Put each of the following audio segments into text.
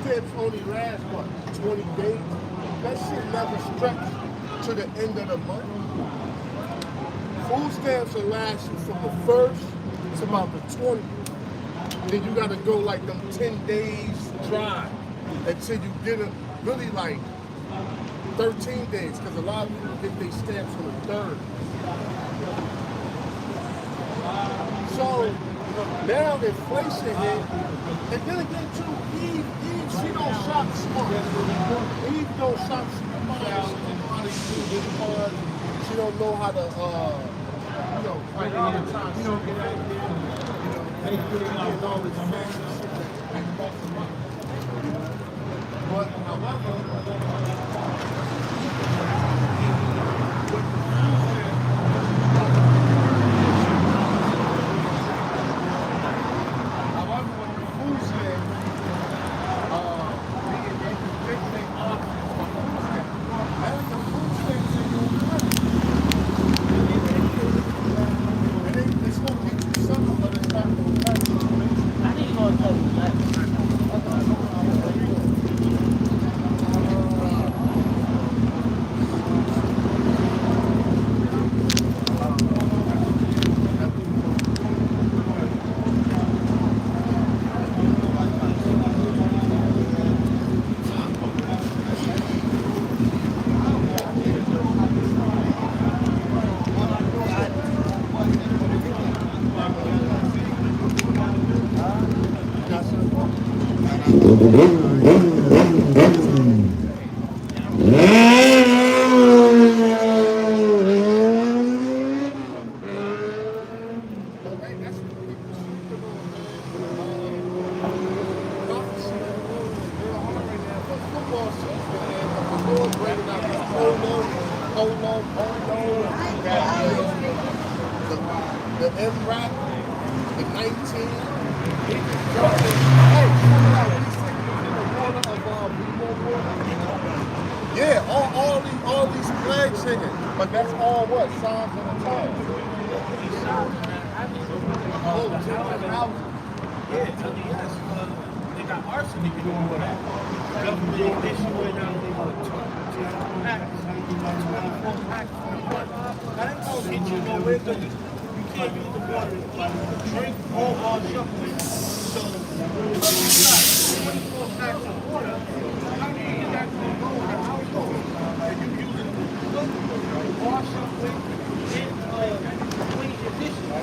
stamps only last, what, 20 days? That shit never stretched to the end of the month. Food stamps will last you from the 1st to about the 20th. Then you gotta go like them 10 days dry until you get it really like 13 days, because a lot of people get their stamps on the 3rd. So now inflation hit, and then again too, Eve, she don't shop smart. Eve don't shop smart. She don't know how to use this card. She don't know how to, like all the time, she don't get out there, and all this fancy shit that costs money. But however, the M-Rap, the 19, yeah, all these flags singing, but that's all what? Songs in the time. Oh, 10,000. Yeah, they got arsenic in all that. Government issuing out 24 packs. That ain't gonna get you nowhere because you can't use the water to drink all our chocolate. So, 24 packs of water, how do you get that to go in the household? And you use it to cook, wash up with, and clean your dishes.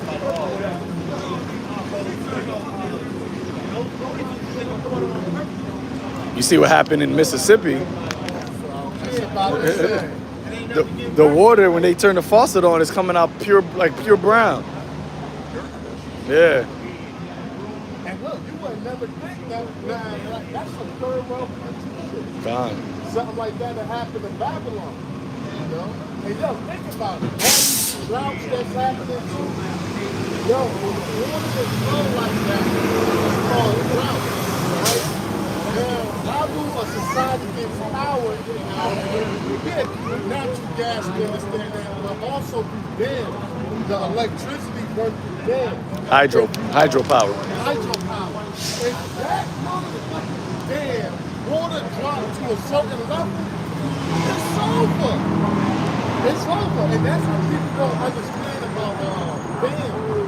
You see what happened in Mississippi? The water, when they turn the faucet on, is coming out pure, like pure brown. Yeah. And look, you would never think that, that's a third world country. Gone. Something like that happened in Babylon. You know? And yo, think about it. All these droughts that's happening too. Yo, when the water is low like that, it's called drought. Right? Now, how do a society get power? Yeah, natural gas, we understand that, but also through dams. The electricity runs through dams. Hydropower. Hydropower. If that motherfucking dam water drops to a certain level, it's over. It's over. And that's what people don't understand about dams.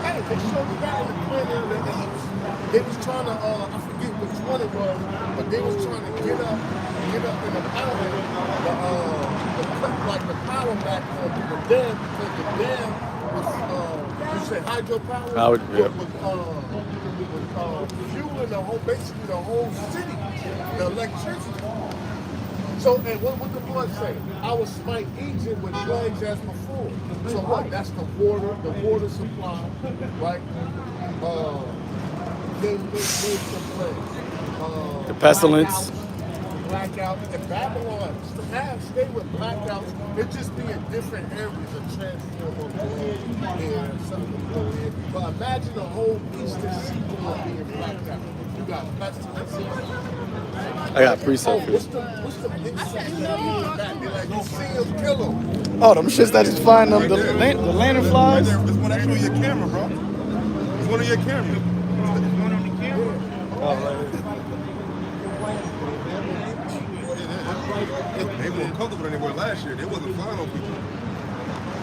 Hey, they showed me that in the Planet of the Apes. They was trying to, I forget which one it was, but they was trying to get up in the power, like the power back on the dam, because the dam was, you say hydropower, was fueling the whole, basically the whole city, the electricity. So, and what would the blood say? I will smite Egypt with plagues as before. So what? That's the water supply, right? They some plagues. The pestilence. Blackout. And Babylon stay with blackouts. It just be in different areas of transform of and something go in. But imagine the whole eastern seaboard being blacked out. You got pestilences. I got preset. What's the insects that be back there? Like you see them kill them. Oh, them shits that just flying up the lantern flies. There's one actually on your camera, bro. There's one on your camera. One on the camera. Yeah. more comfortable than they were last year. They wasn't flying on people.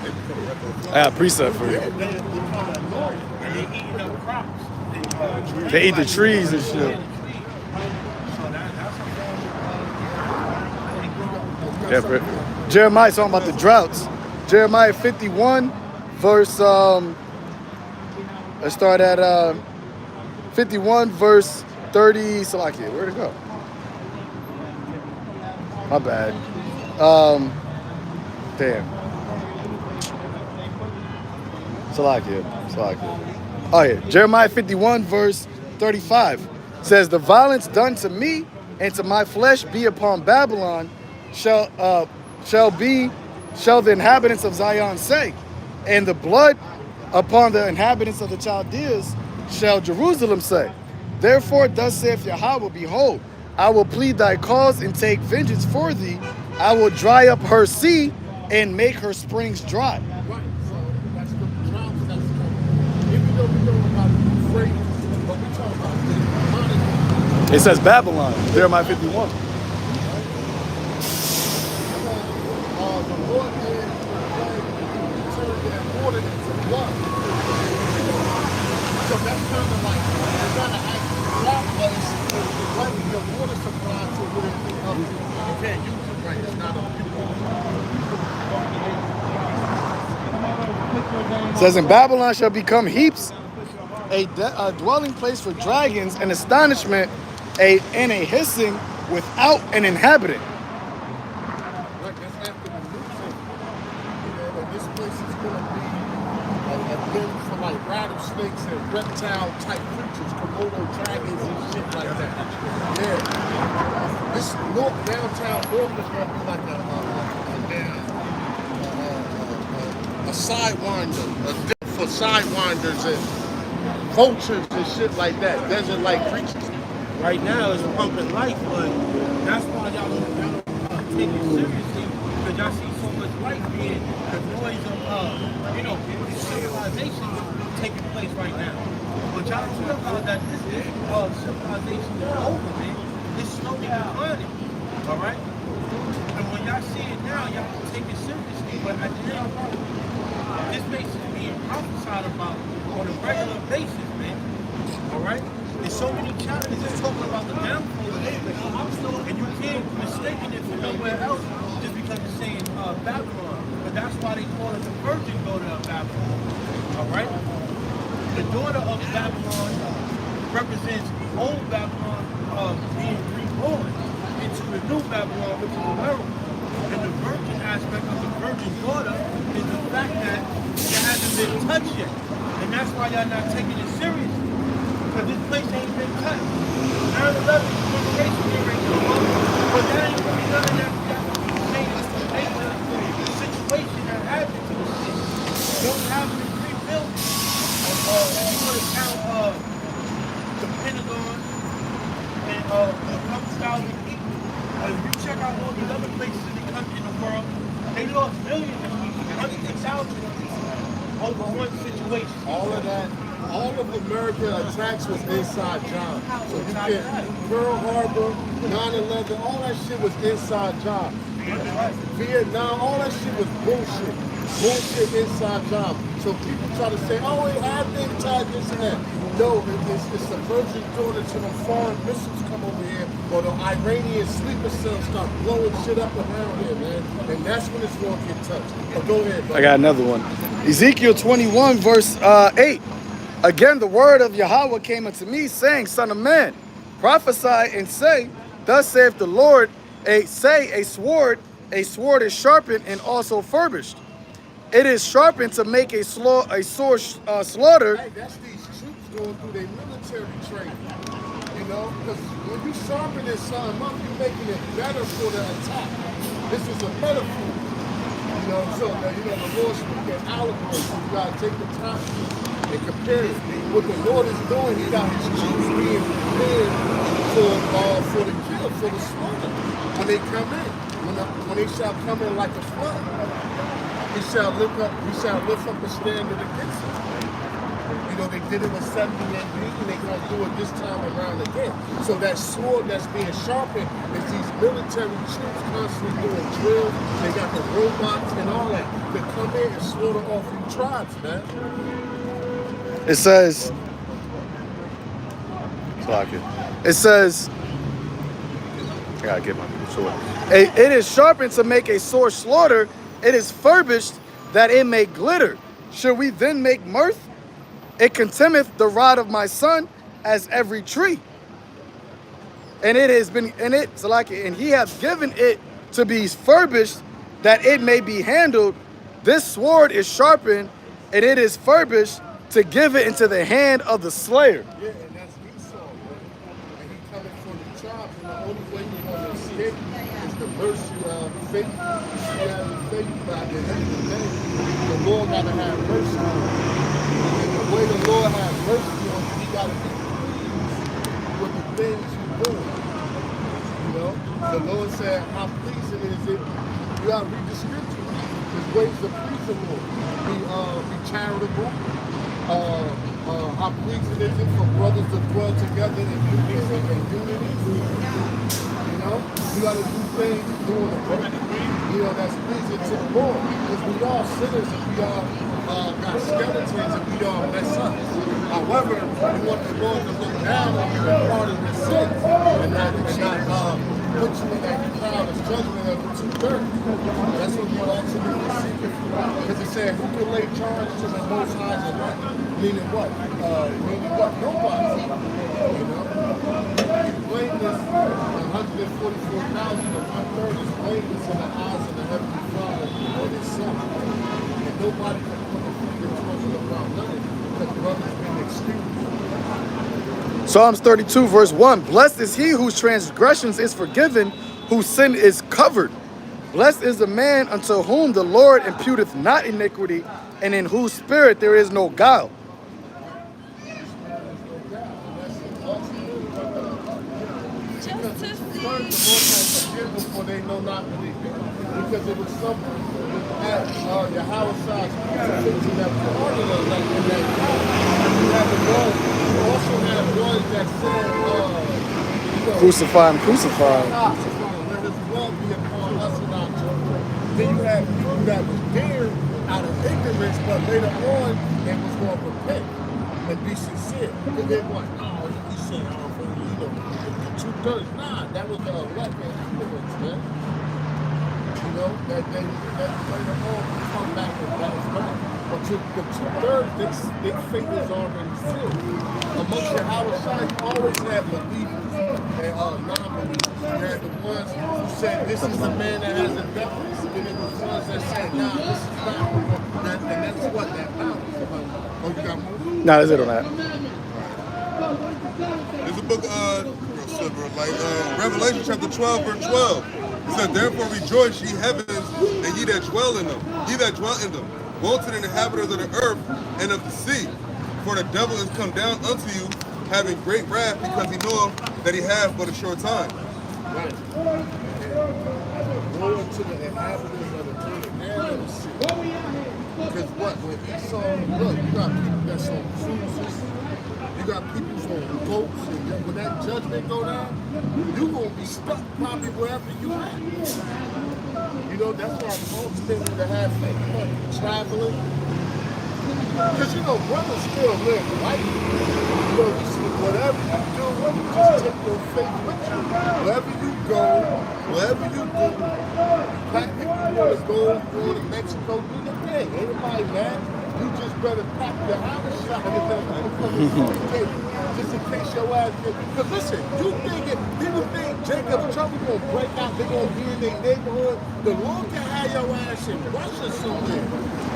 They become a regular I fly. got a precept for you. And they eating up crops. They eat the trees and shit. So that's a Yeah, bro. Jeremiah's talking about the droughts. Jeremiah 51, verse let's start at 51, verse 30. Salakia, where'd it go? My bad. Damn. Salakia. Oh yeah, Jeremiah 51, verse 35 says, "The violence done to me and to my flesh be upon Babylon, shall the inhabitants of Zion say, and the blood upon the inhabitants of the Chaldeans shall Jerusalem say. Therefore thus saith Yahawah, behold, I will plead thy cause and take vengeance for thee. I will dry up her sea and make her springs dry." Right, so that's the droughts that's coming. Even though we know about Euphrates, but we talk about the demonic. It says Babylon, Jeremiah 51. The Lord did turn that water into blood. So that's kind of like, it's not an actual drought, but it's letting your water supply to where you can't use it right. It's not a It says, "And Babylon shall become heaps, a dwelling place for dragons, an astonishment, and a hissing without an inhabitant." Like that's after the new thing. And this place is going to be a den for like rattlesnakes and reptile type creatures, Komodo dragons and shit like that. Yeah. This downtown North is going to be like a sidewinder, a den for sidewinders and vultures and shit like that. Desert-like creatures. right now it's pumping life, but that's why y'all don't take it seriously, because y'all see so much life being the noise of civilization taking place right now. But y'all don't realize that this civilization is over, man. It's slowly declining. Alright? And when y'all see it now, y'all don't take it seriously, but at the end of the day, this base is being prophesied about on a regular basis, man. Alright? There's so many challenges talking about the downfall of this place. And you can't mistake it for nowhere else just because it's saying Babylon. But that's why they call it the virgin daughter of Babylon. Alright? The daughter of Babylon represents old Babylon being reborn into the new Babylon, which is America. And the virgin aspect of the virgin daughter is the fact that it hasn't been touched yet. And that's why y'all not taking it seriously. Because this place ain't been touched. 9/11 commemoration here right now. But that ain't gonna be none of that major situation that happened to the city. Don't have to rebuild it. If you want to count the Pentagon and a couple thousand people, if you check out all these other places in the world, they lost millions of people, hundreds of thousands of people over one situation. All of that, all of American attacks was inside job. So you get Pearl Harbor, 9/11, all that shit was inside job. Vietnam, all that shit was bullshit. Bullshit inside job. So people try to say, oh, it had been tied this and that. No, it's the virgin daughter to the foreign missiles come over here, or the Iranian sleeper cells start blowing shit up around here, man. And that's when it's going to get touched. But go ahead, bro. I got another one. Ezekiel 21, verse 8. "Again, the word of Yahawah came unto me, saying, Son of man, prophesy and say, Thus saith the Lord, a sword is sharpened and also furbished. It is sharpened to make a sore slaughter." Hey, that's these troops going through their military training. You know, because when you sharpening something up, you're making it better for the attack. This is a metaphor. You know, so the Lord speaking allegory. So you gotta take the time and compare it. What the Lord is doing, He got His troops being prepared for the kill, for the slaughter. When they come in, when they shall come in like a flood, He shall lift up a standard against them. And know, they did it with 70 AD, and they're going to do it this time around again. So that sword that's being sharpened is these military troops constantly doing drills. They got the robots and all that. They come in and slaughter off these tribes, man. It says, it says, I gotta get my sword. It is sharpened to make a sore slaughter. It is furbished that it may glitter. Should we then make mirth? It contemneth the rod of my son as every tree. And it has been, and he hath given it to be furbished that it may be handled. This sword is sharpened, and it is furbished to give it into the hand of the slayer. Yeah, and that's Esau, man. And he coming from the tribes, and the only way you're going to escape is the mercy of faith. You have the faith by the end of the day. The Lord got to have mercy on you. And the way the Lord has mercy on you, he got to be pleased with the things you're doing. You know? The Lord said, how pleasing is it? You got to read the scripture. His ways are pleasable. Be charitable. How pleasing is it for brothers to dwell together in unity? You know, you got to do things doing the work. You know, that's pleasing to the Lord. Because we all sinners and we all got skeletons and we all mess up. However, we want the Lord to look down on you and pardon your sins and not put you in that cloud of judgment of the 2/3. That's what we ultimately seeking for. Because it said, who can lay charge to the Most High's elect? Meaning what? Nobody. You know? You blameless, 144,000 of 1/3 is blameless in the eyes of the Heavenly Father and His Son. And nobody can put a finger towards about nothing because brother's been excused. Psalms 32 verse 1. Blessed is he whose transgressions is forgiven, whose sin is covered. Blessed is the man unto whom the Lord imputeth not iniquity, and in whose spirit there is no guile. Before they know not what they do, because it was something at YAHAWASHI's crucifixion that was harder than that in that time. You have the ones, you also have ones that said, Crucify him, crucify him. Let his blood be upon us and our children. Then you have people that was there out of ignorance, but later on they was going to repent and be sincere. Because they want, oh, he said, the 2/3. Nah, that was the elect and ignorance, man. You know, that later on come back and bounce back. But the 2/3, their fate is already sealed. Amongst the Hawashai, you always have believers and non-believers. You had the ones who said, this is the man that has a devil. And then the ones that said, nah, this is not. And that's what that balance is about. Oh, you got more? Nah, that's it on that. There's a book, like Revelation chapter 12, verse 12. It says, therefore rejoice, ye heavens, and ye that dwell in them, ye that dwell in them. Woe to the inhabitants of the earth and of the sea. For the devil is come down unto you, having great wrath, because he knoweth that he hath but a short time. Right. Woe to the inhabitants of the earth and of the sea. Because what? When Esau, look, you got people that's on cruises, you got people on boats, and when that judgment go down, you're going to be stuck probably wherever you at. You know, that's why folks tend to have money traveling. Because, you know, brothers still live life. You know, you see, whatever you do, you just take your faith with you. Wherever you go, wherever you do, pack if you want to go to Mexico, do the thing. Anybody mad? You just better pack your house shot just in case your ass get. Because listen, people think Jacob's trouble gonna break out, they're gonna be in their neighborhood. The Lord can have your ass in Russia somewhere.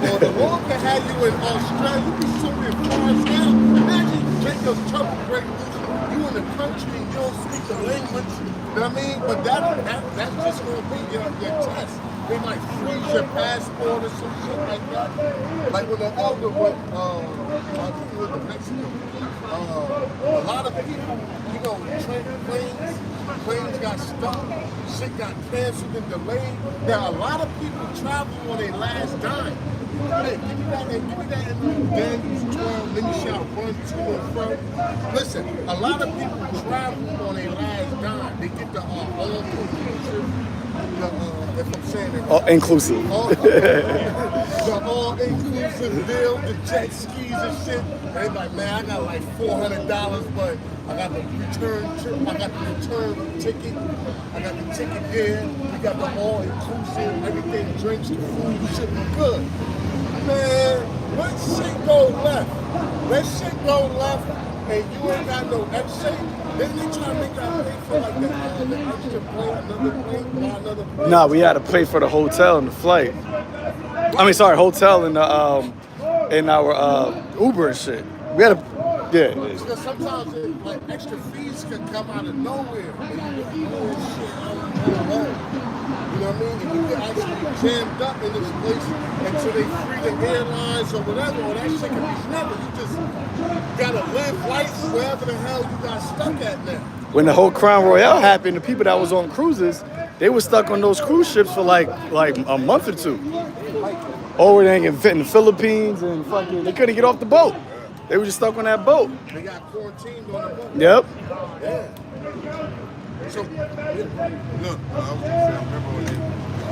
Or the Lord can have you in Australia, you be somewhere far as hell. Imagine Jacob's trouble break loose. You in the country and you don't speak the language. You know what I mean? But that's just gonna be your test. They might freeze your passport or some shit like that. Like when the elder went, I think he went to Mexico. A lot of people, you know, planes got stuck, shit got canceled and delayed. Now a lot of people travel on their last dime. Hey, give me that in Daniel 12, let me shout 1, 2, and 4. Listen, a lot of people travel on their last dime. They get the all-inclusive, if I'm saying it right. Oh, inclusive. The all-inclusive deal, the jet skis and shit. They like, man, I got like $400, but I got the return trip, I got the return ticket, I got the ticket there, we got the all-inclusive, everything, drinks, the food, shit was good. Man, let shit go left. Let shit go left, and you ain't got no exit. Then they try to make that pay for like the extra plane, another plane, buy another plane. Nah, we had to pay for the hotel and the flight. I mean, sorry, hotel and in our Uber and shit. We had to, yeah. Because sometimes like extra fees can come out of nowhere. And you be like, oh shit, you know what I mean? And you get actually jammed up in this place until they free the airlines or whatever, or that shit can be never. You just gotta live life wherever the hell you got stuck at now. When the whole Crown Royale happened, the people that was on cruises, they were stuck on those cruise ships for like a month or two. Or they ain't fit in the Philippines and fucking, they couldn't get off the boat. They were just stuck on that boat. They got quarantined on the boat. Yep. Yeah. So, Look, I was just saying, remember when he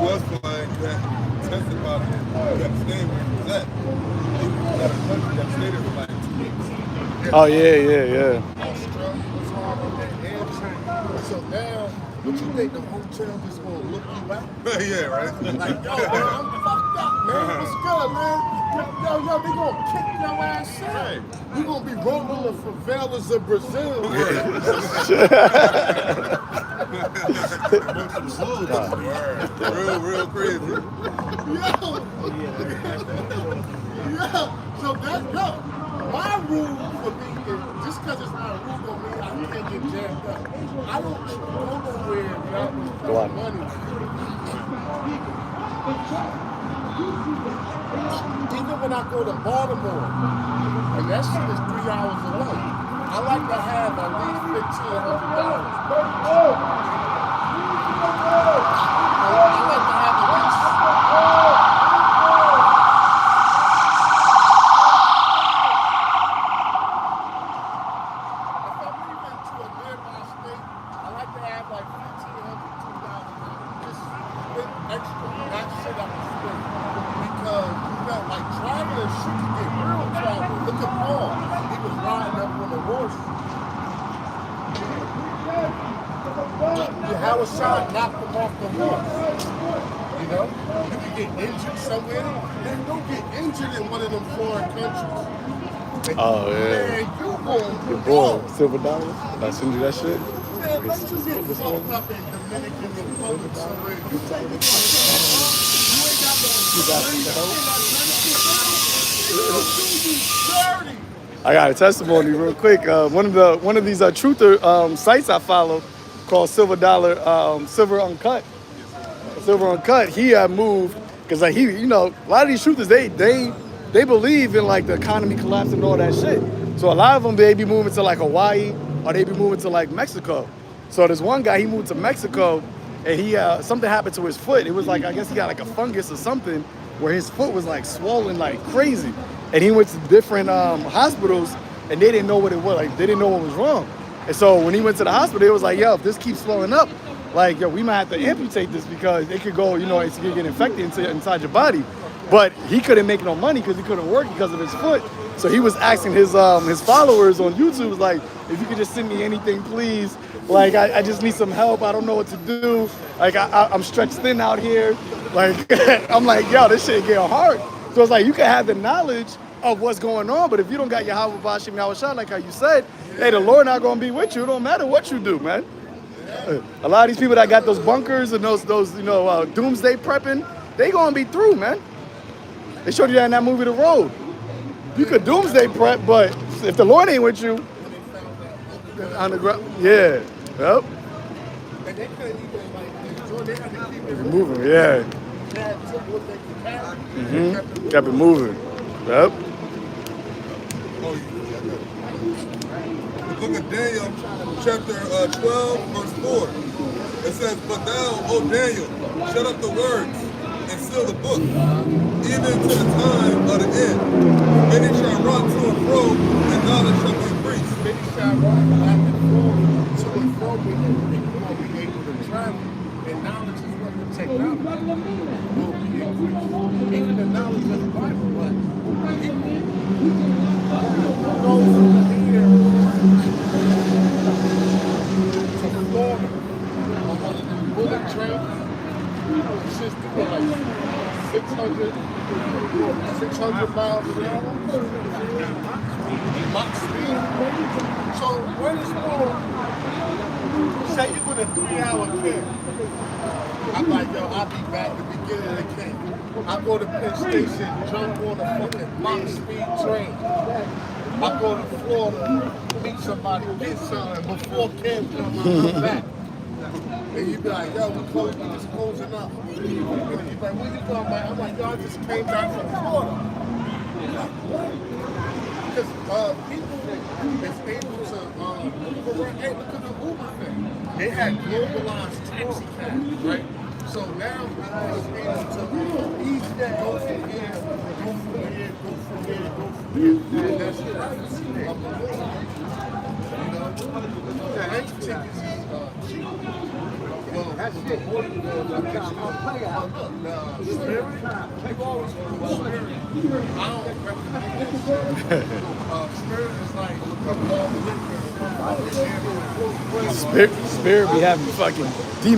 was flying, you had to test about it. You had to stay where he was at. He was at a country that stayed there for like 2 weeks. Oh, yeah. Australia was hard on that air train. So now, what you think the hotel just gonna look you at? Yeah, right? Like, yo, man, I'm fucked up, man. What's good, man? Yo, they gonna kick your ass out. You gonna be rolling the favelas of Brazil. Real crazy. Yo, so that's yo. My rule for me is just because it's my rule don't mean I can't get jammed up. I don't go nowhere without money. Even when I go to Baltimore, and that shit is 3 hours away, I like to have at least $1,500. I like to have at least. If I'm leaving to a nearby state, I like to have like $1,500, $2,000. Just spend extra, not shit up the street. Because you got like traveling shit to get real travel. Look at Paul. He was riding up on the horse. YAHAWASHI knocked him off the horse. You know? You can get injured somewhere. Man, don't get injured in one of them foreign countries. Oh, yeah. Man, you going Your boy, Silver Dollar. I send you that shit. Man, let's just get fucked up in Dominican Republic somewhere. You take it. You ain't got no dirty. I got a testimony real quick. One of these truther sites I follow called Silver Dollar, Silver Uncut. Silver Uncut. He moved because like a lot of these truthers they believe in like the economy collapsing and all that shit. So a lot of them they be moving to like Hawaii or they be moving to like Mexico. So there's one guy he moved to Mexico and he something happened to his foot. It was like I guess he got like a fungus or something where his foot was like swollen like crazy. And he went to different hospitals and they didn't know what it was. Like they didn't know what was wrong. And so when he went to the hospital, it was like, yo, if this keeps swelling up, like, yo, we might have to amputate this because it could go, it could get infected inside your body. But he couldn't make no money because he couldn't work because of his foot. So he was asking his followers on YouTube, like, if you could just send me anything, please. Like, I just need some help. I don't know what to do. Like, I'm stretched thin out here. Like, I'm like, yo, this shit getting hard. So it's like, you can have the knowledge of what's going on, but if you don't got YAHAWASHI, like how you said, hey, the Lord not gonna be with you. It don't matter what you do, man. A lot of these people that got those bunkers and those doomsday prepping, they gonna be through, man. They showed you that in that movie, The Road. You could doomsday prep, but if the Lord ain't with you, on the ground, yeah, yep. And they couldn't even like enjoy. They had to keep it Moving, yeah. They had to what they could carry. Kept it moving, yep. The book of Daniel, chapter 12, verse 4. It says, but thou, O Daniel, shut up the words and seal the book, even to the time of the end. Many shall run to and fro, and knowledge shall be increased. Many shall run back and forth to and fro, but you won't be able to travel. And knowledge is what the technology will be increased. Even the knowledge of the Bible, but people go from here to Florida on one of the bullet trains. It's just doing like 600 miles an hour. Mach speed. So when it's more, say you're with a 3-hour camp. I'm like, yo, I'll be back at the beginning of the camp. I go to Penn Station, jump on a fucking Mach speed train. I go to Florida, meet somebody, get something before camp comes, I'm back. And you be like, yo, we just closing up. And you be like, where you going? I'm like, yo, I just came back from Florida. Because people is able to move around. Hey, look at the Uber thing. They had globalized taxi cabs, right? So now people is able to easily go from here, go from here, go from here, go from here. And that's the purpose of the world. You know, the entry tickets is cheap. Well, that's it. Spirit, people always go to Spirit. I don't recommend that Spirit. Spirit is like a Spirit be having fucking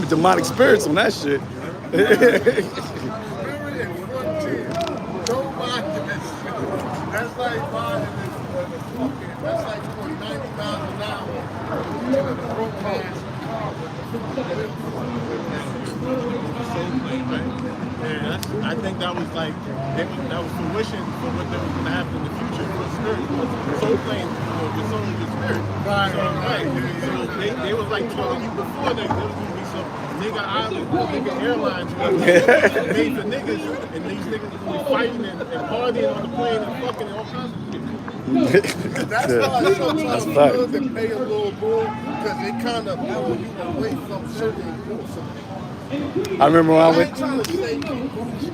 demonic spirits on that shit. Spirit and Frontier. Don't mind this. That's like buying this. That's like going 90 miles an hour in a broke-ass car. Yeah, I think that was like that was fruition for what was going to happen in the future for Spirit. Soul plane, the soul of the Spirit. Right. So they was like telling you before there was going to be some nigga island, nigga airlines made for niggas, and these niggas was going to be fighting and partying on the plane and fucking and all kinds of shit. That's why sometimes it's good to pay a little more because it kind of pull you away from certain groups of people. I remember when I I went. ain't trying to say you bougie,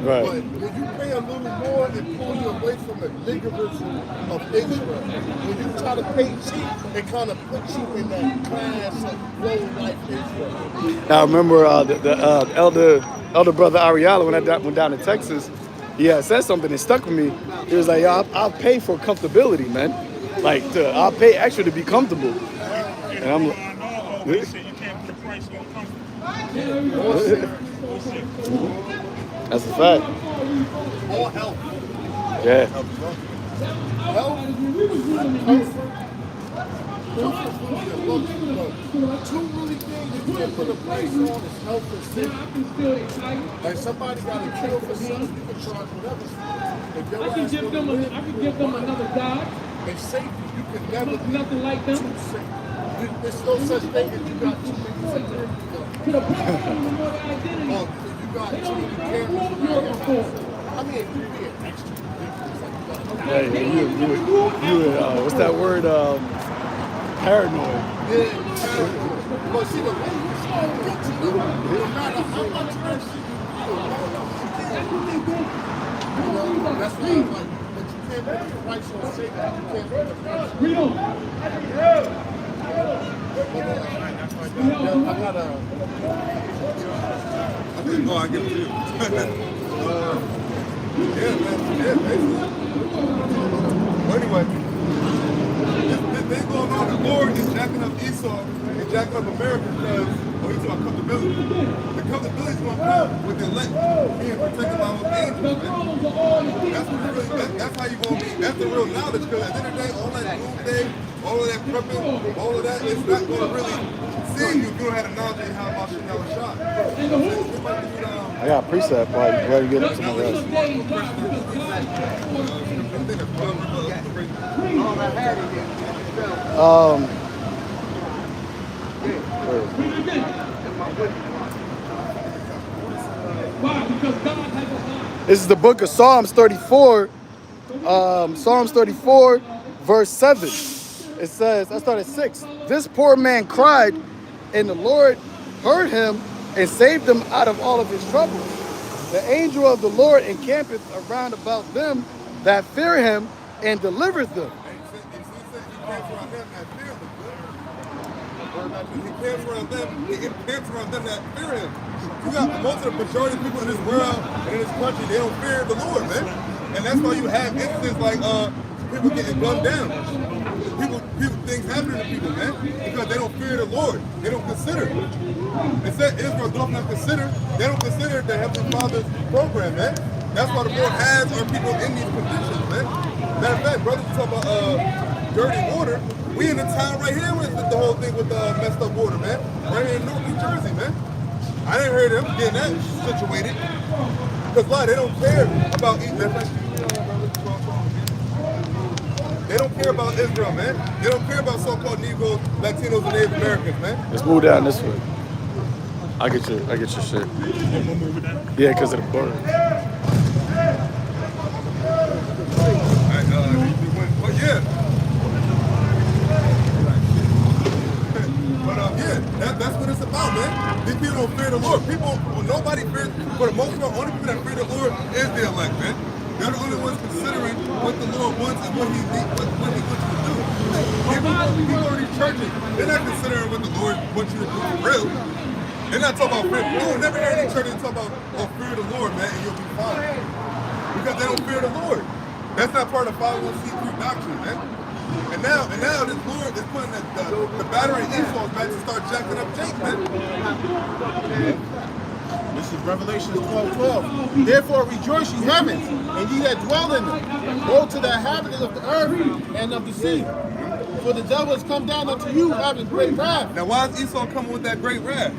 Right. but when you pay a little more, it pulls you away from the niggerism of Israel. When you try to pay cheap, it kind of puts you in that class of low-life Israel. I remember the elder brother Ariala when I went down to Texas. He had said something that stuck with me. He was like, "Yo, I'll pay for comfortability, man. Like, I'll pay extra to be comfortable." And I'm like, you can't put a price on comfort. "That's a fact." More help. Yeah. Health, comfort. Comfort food and luxury, but two really things you can't put a price on is health and safety. Like somebody got to kill for something, you can charge whatever. If your ass gonna live, I could give them another God. and safety, you can never be Nothing like them. too safe. There's no such thing as you got too many security guards. To the point of more identity. Or you got too many cameras around your house. I mean, if you be an extra ridiculous, like you got You what's that word? Paranoid. yeah, but see, the way you start getting them, no matter how much that shit you know, that's why I'm like, but you can't put the price on safety, you can't put the price on I got a. Oh, I get it too. Yeah, basically. But anyway, this thing going on, the Lord is jacking up Esau and jacking up America because, he's talking about comfortability. The comfortability is going to come with the elect being protected by those angels, man. That's how you going to be. That's the real knowledge because at the end of the day, all that doomsday, all of that prepping, all of that, it's not going to really see you if you don't have the knowledge of how about YAHAWASHI. I got a precept while you get up to my rest. This is the book of Psalms 34. Psalms 34, verse 7. It says, I start at 6. This poor man cried, and the Lord heard him and saved him out of all of his troubles. The angel of the Lord encampeth around about them that fear him and delivereth them. He camps around them. He camps around them that fear him. You got most of the majority of people in this world and in this country, they don't fear the Lord, man. And that's why you have instances like people getting gunned down. People things happening to people, man, because they don't fear the Lord. They don't consider. Instead, Israel does not consider. They don't consider the Heavenly Father's program, man. That's why the Lord has our people in these conditions, man. Matter of fact, brothers, talk about dirty water. We in the town right here with the whole thing with messed up water, man. Right here in North New Jersey, man. I didn't hear them getting that situated. Because why? They don't care about They don't care about Israel, man. They don't care about so-called Negroes, Latinos, and Native Americans, man. Let's move down this way. I get your shit. Yeah, because of the bird. But yeah. That's what it's about, man. These people don't fear the Lord. Nobody fears, for the most part, only people that fear the Lord is the elect, man. They're the only ones considering what the Lord wants and what He wants you to do. People in these churches, they're not considering what the Lord wants you to do for real. They're not talking about fear. You will never hear any church talk about fear the Lord, man, and you'll be fine. Because they don't fear the Lord. That's not part of 501c3 doctrine, man. And now this Lord is putting the battery Esau's back to start jacking up Jake, man. This is Revelation 12:12. Therefore rejoice, ye heavens, and ye that dwell in them. Woe to the inhabitants of the earth and of the sea. For the devil has come down unto you having great wrath. Now why is Esau coming with that great wrath?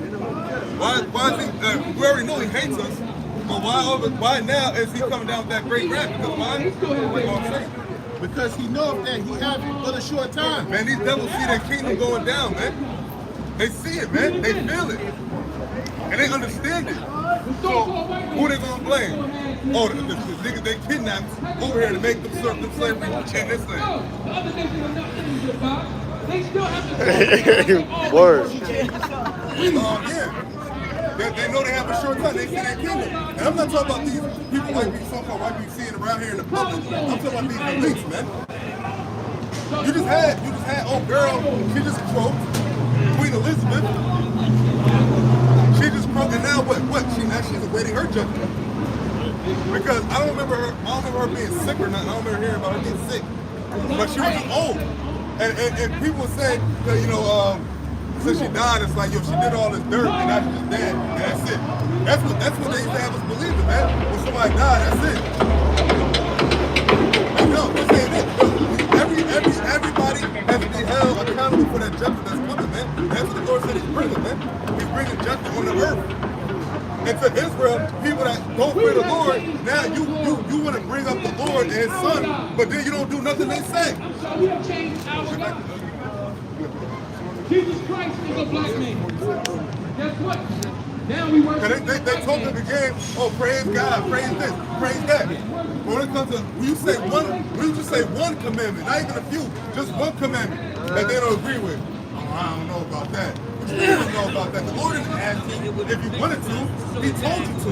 Why is he, we already know he hates us, but why now is he coming down with that great wrath? Because why? Because he knows that he has but a short time. Man, these devils see their kingdom going down, man. They see it, man. They feel it. And they understand it. So, who they gonna blame? Oh, the niggas they kidnapped over here to make them serve them slavery in this land. Word. Yeah. They know they have a short time. They see their kingdom. And I'm not talking about these people like these so-called white people seeing around here in the public. I'm talking about these elites, man. You just had old girl. She just croaked. Queen Elizabeth. She just croaked, and now what? She's awaiting her judgment. Because I don't remember her being sick or nothing. I don't remember hearing about her being sick. But she was just old. And people say that, you know, since she died, it's like, yo, she did all this dirt and now she's just dead. And that's it. That's what they used to have us believing, man. When somebody died, that's it. And no, this ain't it. Everybody has to be held accountable for that judgment that's coming, man. That's what the Lord said He's bringing, man. He's bringing judgment on the earth. And to Israel, people that don't fear the Lord, now you want to bring up the Lord and His Son, but then you don't do nothing they say. So we have changed our life. Jesus Christ is a black man. Guess what? Now we work. They told them again, oh, praise God, praise this, praise that. But when it comes to, when you just say one commandment, not even a few, just one commandment that they don't agree with. Oh, I don't know about that. What you don't know about that? The Lord didn't ask you if you wanted to, He told you to.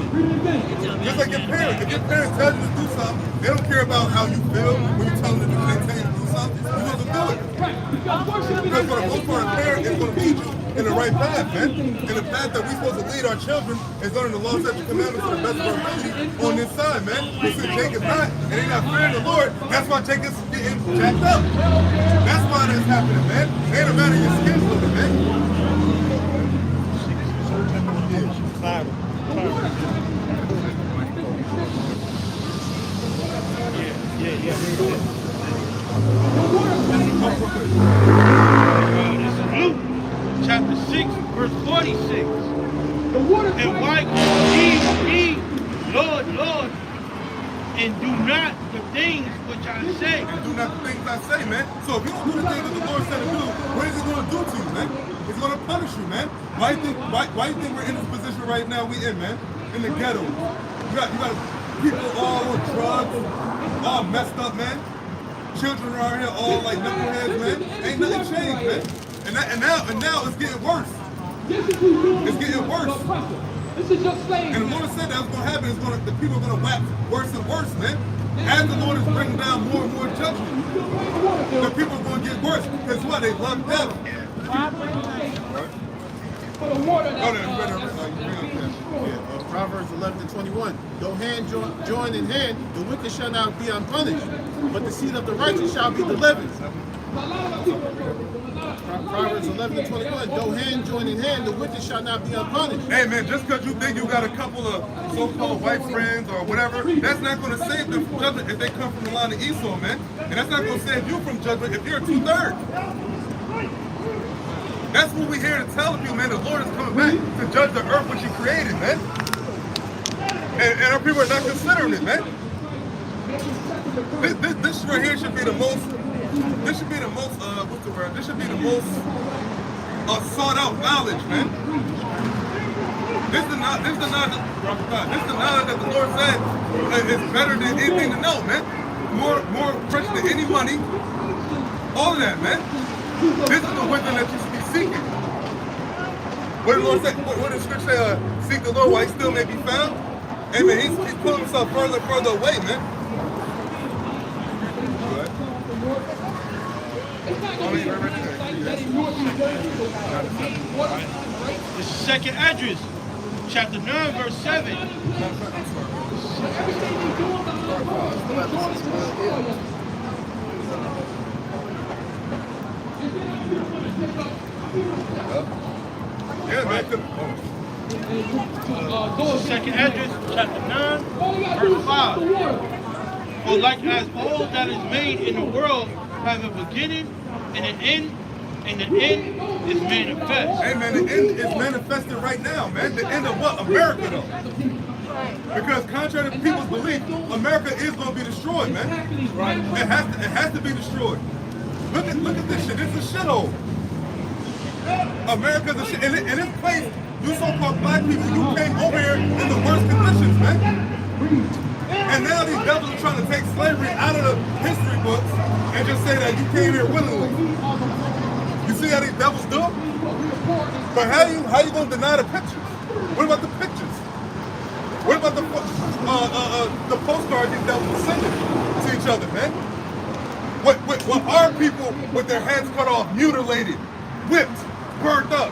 Just like your parents. If your parents tell you to do something, they don't care about how you feel when you tell them to tell you to do something. You're supposed to do it. Because for the most part, a parent is going to lead you in the right path, man. And the path that we're supposed to lead our children is learning the law, statutes, and commandments to the best of our ability on this side, man. We see Jacob's not, and they're not fearing the Lord. That's why Jacob's getting jacked up. That's why that's happening, man. It ain't a matter of your skin color, man. This is Luke chapter 6, verse 46. And why call ye, Lord, Lord, and do not the things which I say? And do not the things I say, man. So if you don't do the things that the Lord said to do, what is He going to do to you, man? He's going to punish you, man. Why do you think we're in this position right now we in, man? In the ghetto. You got people all on drugs, all messed up, man. Children are out here all like knuckleheads, man. Ain't nothing changed, man. And now it's getting worse. It's getting worse. This is your slave. And the Lord said that's going to happen. The people are going to wax worse and worse, man. As the Lord is bringing down more and more judgment, the people are going to get worse. Because what? They love death. For the water that, Proverbs 11:21. Though hand join in hand, the wicked shall not be unpunished, but the seed of the righteous shall be delivered. Proverbs 11:21. Though hand join in hand, the wicked shall not be unpunished. Hey man, just because you think you got a couple of so-called white friends or whatever, that's not going to save them from judgment if they come from the line of Esau, man. And that's not going to save you from judgment if you're a 2/3. That's what we're here to tell you, man. The Lord is coming back to judge the earth which He created, man. And our people are not considering it, man. This right here should be the most. This should be the most. What's the word? This should be the most sought out knowledge, man. This is the knowledge that the Lord said is better than anything to know, man. More precious than any money. All of that, man. This is the wisdom that you should be seeking. What did the Lord say? What did the scripture say? Seek the Lord while He still may be found. Amen. He's pulling Himself further and further away, man. This is second address, chapter 9, verse 7. Yeah, man. Second address, chapter 9, verse 5. For like as all that is made in the world have a beginning and an end, and the end is manifest. Hey man, the end is manifested right now, man. The end of what? America, though. Because contrary to people's belief, America is going to be destroyed, man. It has to be destroyed. Look at this shit. This is a shithole. America's a shit. In this place, you so-called black people, you came over here in the worst conditions, man. And now these devils are trying to take slavery out of the history books and just say that you came here willingly. You see how these devils do it? But how you gonna deny the pictures? What about the pictures? What about the postcards these devils are sending to each other, man? What our people with their heads cut off, mutilated, whipped, burnt up?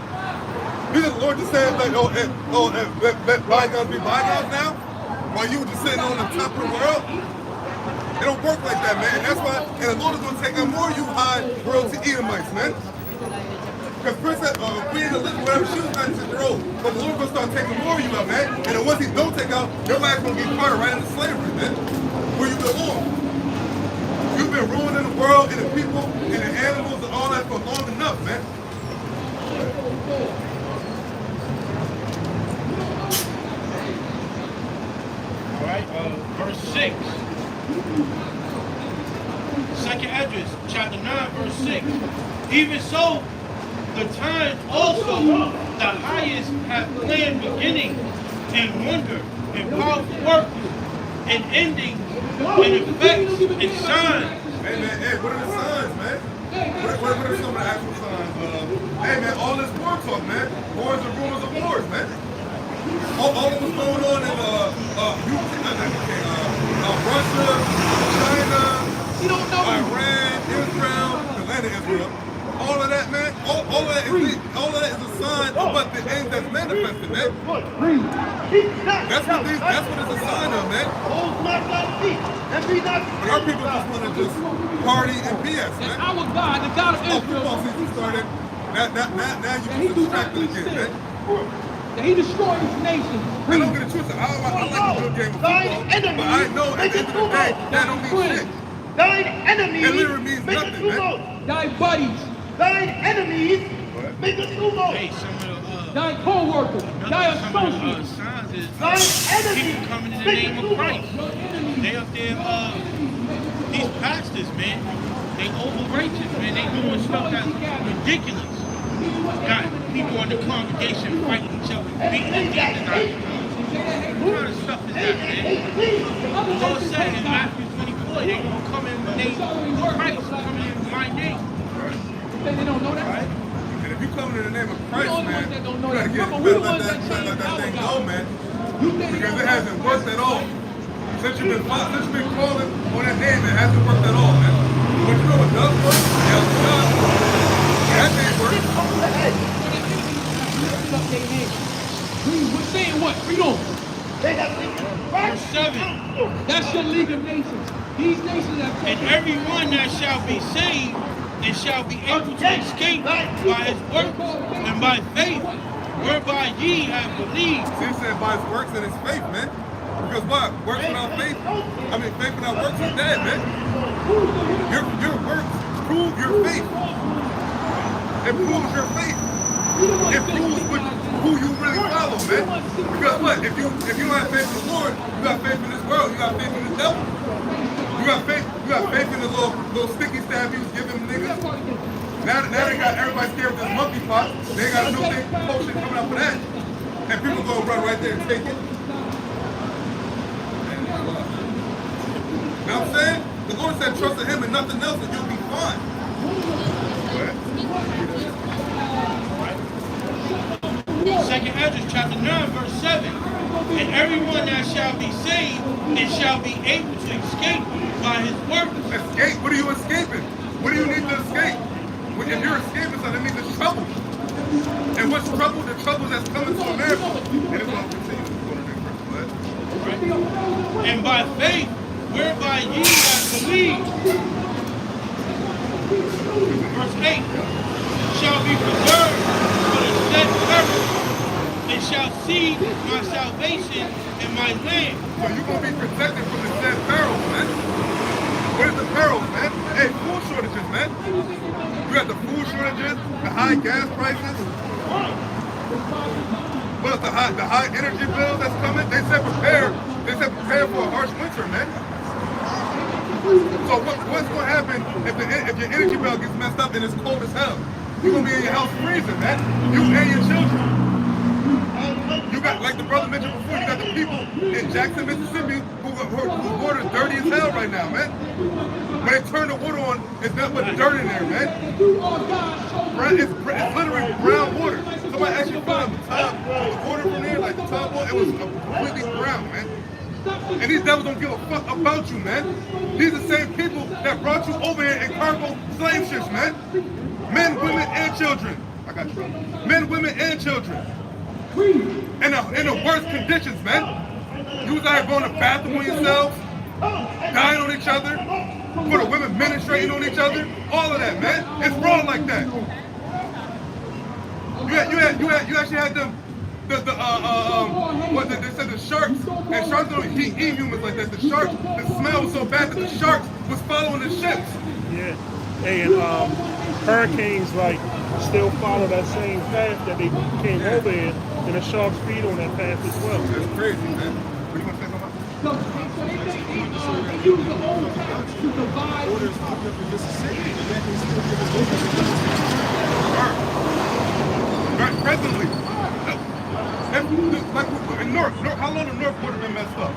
Did the Lord just say like, let bygones be bygones now? While you were just sitting on the top of the world? It don't work like that, man. And that's why, and the Lord is going to take out more of you high royalty Edomites, man. Because Queen Elizabeth, whatever, she was 96 years old. But the Lord going to start taking more of you out, man. And then once He don't take out, your life's going to get caught right into slavery, man. Where you belong. You've been ruining the world and the people and the animals and all that for long enough, man. Verse 6. Second address, chapter 9, verse 6. Even so, the time also the highest have planned beginning and wonder and powerful works and ending and effects and signs. Hey man, what are the signs, man? What are some of the actual signs? Hey man, all this war talk, man. Wars and rumors of wars, man. All of what's going on in Russia, China, Iran, Israel, the land of Israel. All of that, man. All of that is a sign of what the end that's manifested, man. That's what it's a sign of, man. But our people just want to just party and BS, man. Our God, the God of Israel, football season started. Now you can distract again, man. that He destroyed His nation. I don't get it twisted. I like a good game of football, but I know at the end of the day, that don't mean shit. Thine enemies It literally means make nothing, a man. Thy buddies, Thine enemies make a tumult. Hey, some of the thy co-workers, thy some of the associates. signs is Thine enemies people coming in the make a name of tumult. Christ. They up there, these pastors, man, they overrighteous, man. They doing stuff that's ridiculous. Got people in the congregation fighting each other, beating and beating out. What kind of stuff is that, man? The Lord said in Matthew 24, they gonna come in the name of Christ, coming in my name. They don't know that. And if you come in the name of Christ, We're the only man, ones that don't know you that. gotta Remember, get we're the let ones that that changed thing our go, God. No, man. Because it hasn't worked at all. Since you've been calling on that name, it hasn't worked at all, man. But you know what does work? El Shaddai. That name works. We're saying what? Freedom. Verse 7. That's your League of Nations. These nations have And everyone that shall be saved and shall be able to escape by his works and by faith, whereby ye have believed. See, it said by his works and his faith, man. Because what? Works without faith? I mean, faith without works is dead, man. Your works prove your faith. It proves your faith. It proves who you really follow, man. Because what? If you don't have faith in the Lord, you got faith in this world. You got faith in the devil. You got faith in the little sticky stab he was giving them niggas. Now they got everybody scared of this monkeypox. They got a new thing, potion coming up for that. And people go run right there and take it. You know what I'm saying? The Lord said trust in him and nothing else and you'll be fine. Second Ezra chapter 9 verse 7. And everyone that shall be saved and shall be able to escape by his works. Escape? What are you escaping? What do you need to escape? If you're escaping something, that means it's trouble. And what's trouble? The trouble that's coming to America. And it's going to continue to go to the next verse. Right? And by faith, whereby ye have believed. Verse 8. Shall be preserved for the said purpose, and shall see my salvation in my land. So you're going to be protected from the said perils, man. What is the perils, man? Hey, food shortages, man. You got the food shortages, the high gas prices. What else? The high energy bill that's coming. They said prepare for a harsh winter, man. So what's going to happen if your energy bill gets messed up and it's cold as hell? You're going to be in your house freezing, man. You and your children. You got, like the brother mentioned before, you got the people in Jackson, Mississippi who water is dirty as hell right now, man. When they turn the water on, it's nothing but dirt in there, man. It's literally brown water. Somebody actually found the water from there, like the top water, it was completely brown, man. And these devils don't give a fuck about you, man. These are the same people that brought you over here in cargo slave ships, man. Men, women, and children. I got you. Men, women, and children. In the worst conditions, man. You was out here going to the bathroom on yourselves, dying on each other, for the women ministrating on each other, all of that, man. It's wrong like that. You actually had them, what they said the sharks, and sharks don't eat humans like that. The sharks, the smell was so bad that the sharks was following the ships. Yeah. And hurricanes like still follow that same path that they came over in, and the sharks feed on that path as well. That's crazy, man. What you want to say about? They use the old to divide. Orders popped up in Mississippi, and that is still Right, presently. Like in North, how long the North would have been messed up?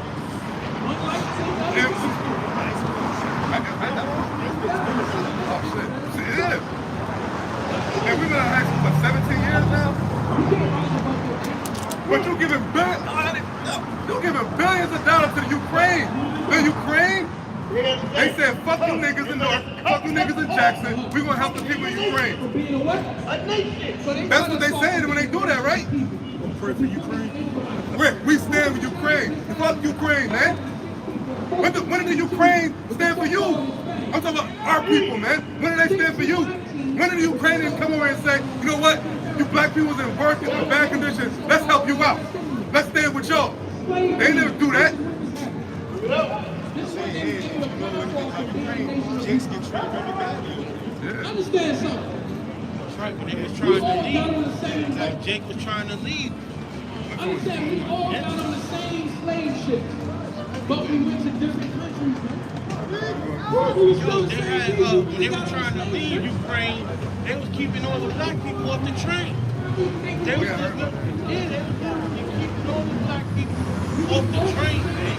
Oh shit. Yeah. And we've been on high school for 17 years now. But you're giving billions of dollars to the Ukraine. The Ukraine? They said, fuck you niggas in North, fuck you niggas in Jackson. We're gonna help the people in Ukraine. That's what they saying when they do that, right? Pray for Ukraine. We stand with Ukraine. Fuck Ukraine, man. When did the Ukraine stand for you? I'm talking about our people, man. When did they stand for you? When did the Ukrainians come over and say, you know what? You black people's in work in bad conditions. Let's help you out. Let's stand with y'all. They never do that. Understand something. That's right, when they was trying to leave. Like Jake was trying to leave. Understand, we all got on the same slave ships, but we went to different countries. They had, when they were trying to leave Ukraine, they was keeping all the black people off the train. They was keeping all the black people off the train, man.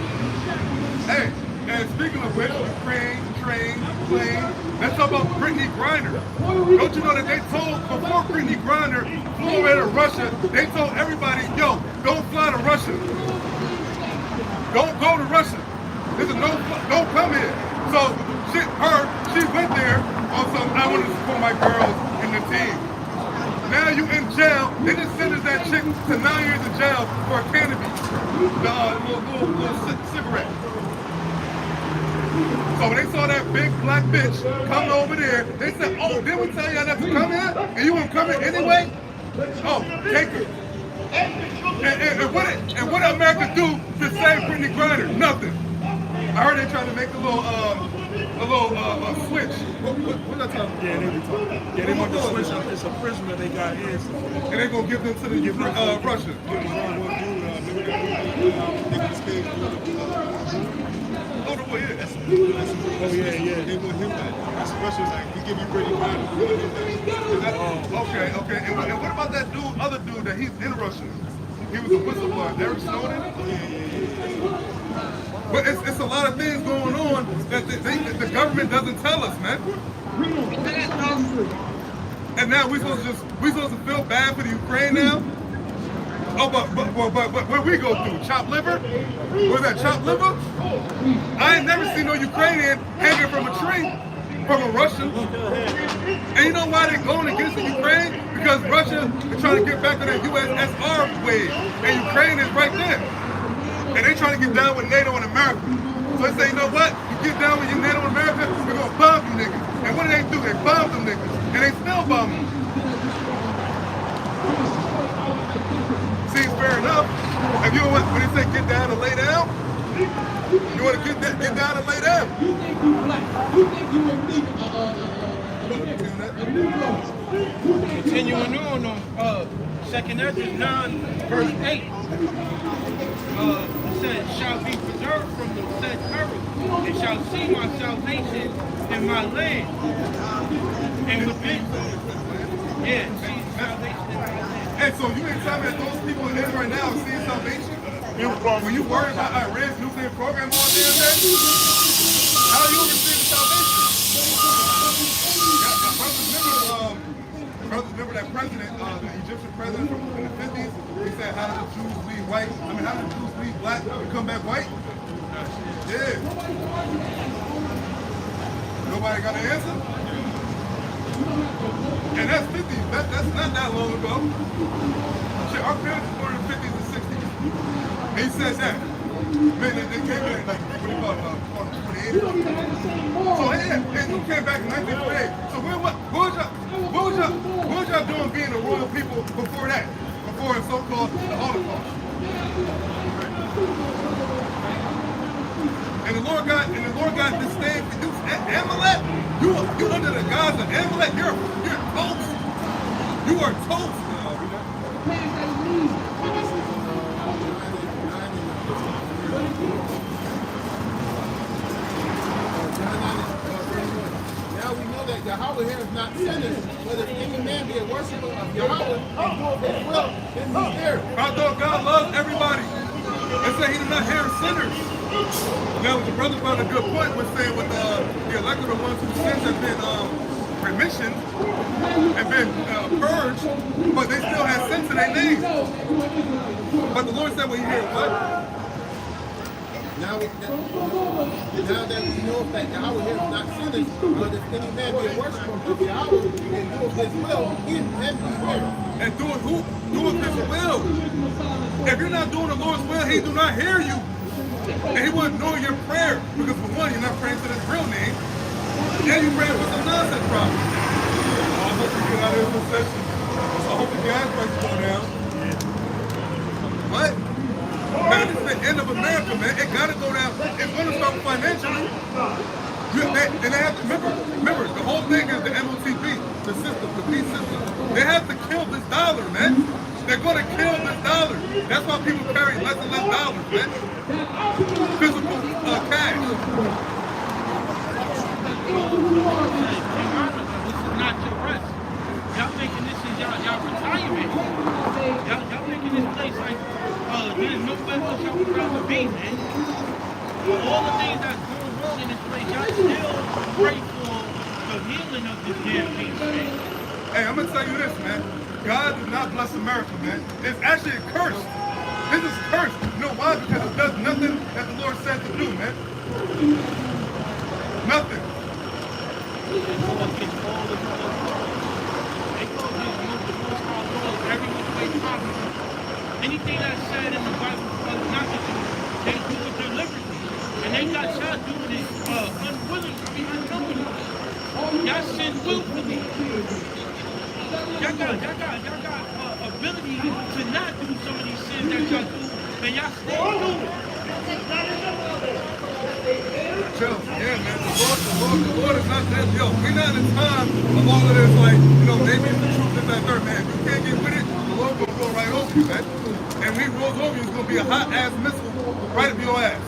Hey, And speaking of which, Ukraine, train, plane, let's talk about Brittany Griner. Don't you know that they told, before Brittany Griner flew over to Russia, they told everybody, yo, don't fly to Russia. Don't go to Russia. This is don't come here. So she went there on some, I want to support my girls in the team. Now you in jail. They just sentenced that chick to 9 years in jail for a cannabis, little cigarette. So when they saw that big black bitch coming over there, they said, oh, didn't we tell y'all not to come here? And you wouldn't come here anyway? Oh, take her. And what did America do to save Brittany Griner? Nothing. I heard they trying to make a little switch. What that talking about? Yeah, they want to switch up. It's a prisoner they got here. And they're going to give them to the Russia. Oh, yeah. They want him back. That's Russia's like, we give you Brittany Griner. Okay. And what about that other dude that he's in Russia? He was a whistleblower, Eric Snowden? But it's a lot of things going on that the government doesn't tell us, man. And now we supposed to feel bad for the Ukraine now? Oh, but where we go through? Chopped liver? Was that chopped liver? I ain't never seen no Ukrainian hanging from a tree from a Russian. And you know why they're going against the Ukraine? Because Russia is trying to get back on that USSR wave. And Ukraine is right there. And they trying to get down with NATO and America. So they say, you know what? You get down with your NATO and America, we're going to bomb you niggas. And what do they do? They bomb them niggas. And they still bomb them. Seems fair enough. If you want, when they say get down and lay down, you want to get down and lay down. You think you black? You think you would be Continuing on 2nd Ezra 9, verse 8. It says, shall be preserved from the said peril, and shall see my salvation in my land. And within, see salvation in my land. And so you ain't telling me that those people in right now are seeing salvation? When you worry about Iran's nuclear program all day and day, how are you receiving salvation? Brothers remember that president, the Egyptian president from in the 50s, he said, how did the Jews leave white? How did the Jews leave black and come back white? Yeah. Nobody got an answer? And that's 50s. That's not that long ago. Shit, our parents were in the 50s and 60s. And he said that. Man, they came in like, what do you call it, 28? So yeah, you came back in 1948. So what was y'all doing being the royal people before that? Before so-called the Holocaust? And the Lord God disdain for you. Amalek, you under the gods of Amalek, you're toast. You are toast. Now we know that Yahweh here is not sinners, but if any man be a worshiper of Yahweh and do his will, then he's there. I thought God loves everybody. And said he did not hear sinners. Now the brother found a good point with saying with the elect are the ones whose sins have been remission and been purged, but they still have sins in their name. But the Lord said, well, you hear what? Now that we know that Yahweh here is not sinners, but if any man be a worshiper of Yahweh and do his will, he then be there. And doing who? Doing his will. If you're not doing the Lord's will, he do not hear you. And he wouldn't know your prayer. Because for one, you're not praying to his real name. And you're praying with some nonsense problem. I hope we get out of this session. So I hope the gas prices go down. What? Man, it's the end of America, man. It gotta go down. It's gonna start financially. And they have to remember, the whole thing is the MOTP, the system, the peace system. They have to kill this dollar, man. They're gonna kill this dollar. That's why people carry less and less dollars, man. Physical cash. This is not your rest. Y'all thinking this is y'all retirement. Y'all thinking this place like there's no place else y'all would rather be, man. All the things that's going sin in place, y'all still pray for the healing of this damn nation, man. Hey, I'm gonna tell you this, man. God did not bless America, man. It's actually cursed. This is cursed. You know why? Because it does nothing that the Lord said to do, man. Nothing. Anything that's said in the Bible was not to do, they do it deliberately. And they got y'all doing it unwillingly, unknowingly. Y'all sin willfully. Y'all got ability to not do some of these sins that y'all do, and y'all still do it. Yeah, man. The Lord is not that. Yo, we're not in time of all of this, like, you know, maybe it's the truth, this, that, third, man. If you can't get with it, the Lord gonna roll right over you, man. And when he rolls over you, it's gonna be a hot ass missile right up your ass.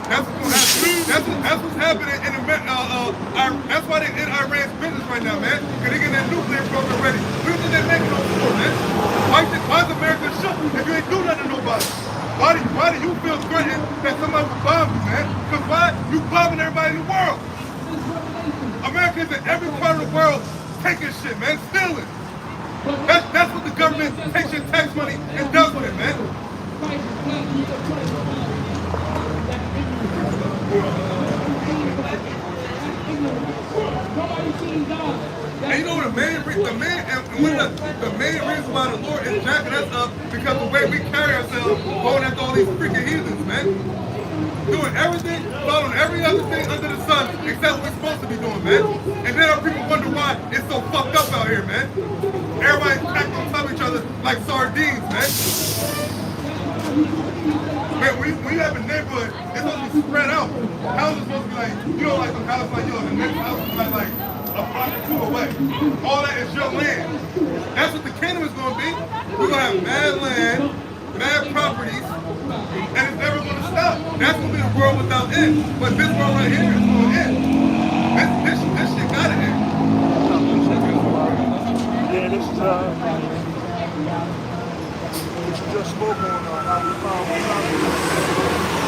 That's what's gonna happen. That's what's happening in that's why they're in Iran's business right now, man. Because they're getting that nuclear program ready. What do you think they're making on the floor, man? Why is America shook if you ain't do nothing to nobody? Why do you feel threatened that somebody will bomb you, man? Because why? You bombing everybody in the world. Americans in every part of the world taking shit, man, stealing. That's what the government takes your tax money and does with it, man. And you know the main reason why the Lord is jacking us up because the way we carry ourselves, going after all these freaking heathens, man. Doing everything, following every other thing under the sun except what we're supposed to be doing, man. And then our people wonder why it's so fucked up out here, man. Everybody's packed on top of each other like sardines, man. Man, when you have a neighborhood, it's supposed to be spread out. Houses are supposed to be like, you know, like some house like yours, the next house is like a block or two away. All that is your land. That's what the kingdom is going to be. We're going to have mad land, mad properties, and it's never going to stop. That's going to be the world without end. But this world right here is going to end. This shit got to end. Yeah, this is just spoke on how we found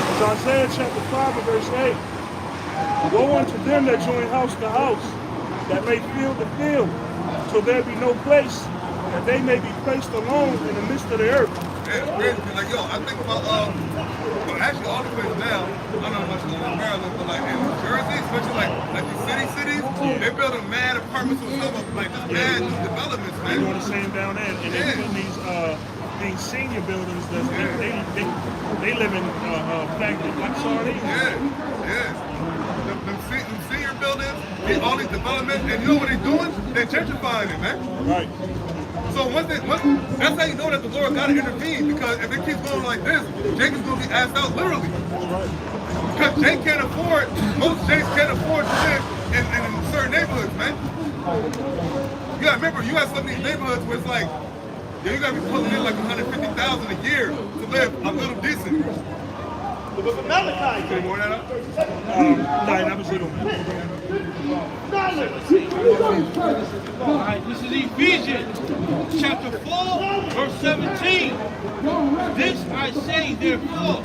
it's Isaiah chapter 5 and verse 8. Woe unto them that join house to house, that may field to field, till there be no place, that they may be placed alone in the midst of the earth. Yeah, it's crazy. Like, yo, I think about, well, actually all the places now, I don't know much about Maryland, but like in New Jersey, especially like the cities, they're building mad apartments with some of like just mad new developments, man. They're doing the same down there, and they're building these senior buildings that they live in factories like sardines. Yeah. Them senior buildings, all these developments, and you know what they're doing? They're gentrifying it, man. Right. So that's how you know that the Lord got to intervene, because if it keeps going like this, Jake is going to be asked out literally. That's right. Because Jake can't afford, most Jakes can't afford to live in certain neighborhoods, man. You got to remember, you have some of these neighborhoods where it's like, yeah, you got to be pulling in like $150,000 a year to live a little decent. The book of Malachi. Can you more that up? No, I never seen them. Alright, this is Ephesians chapter 4, verse 17. This I say therefore,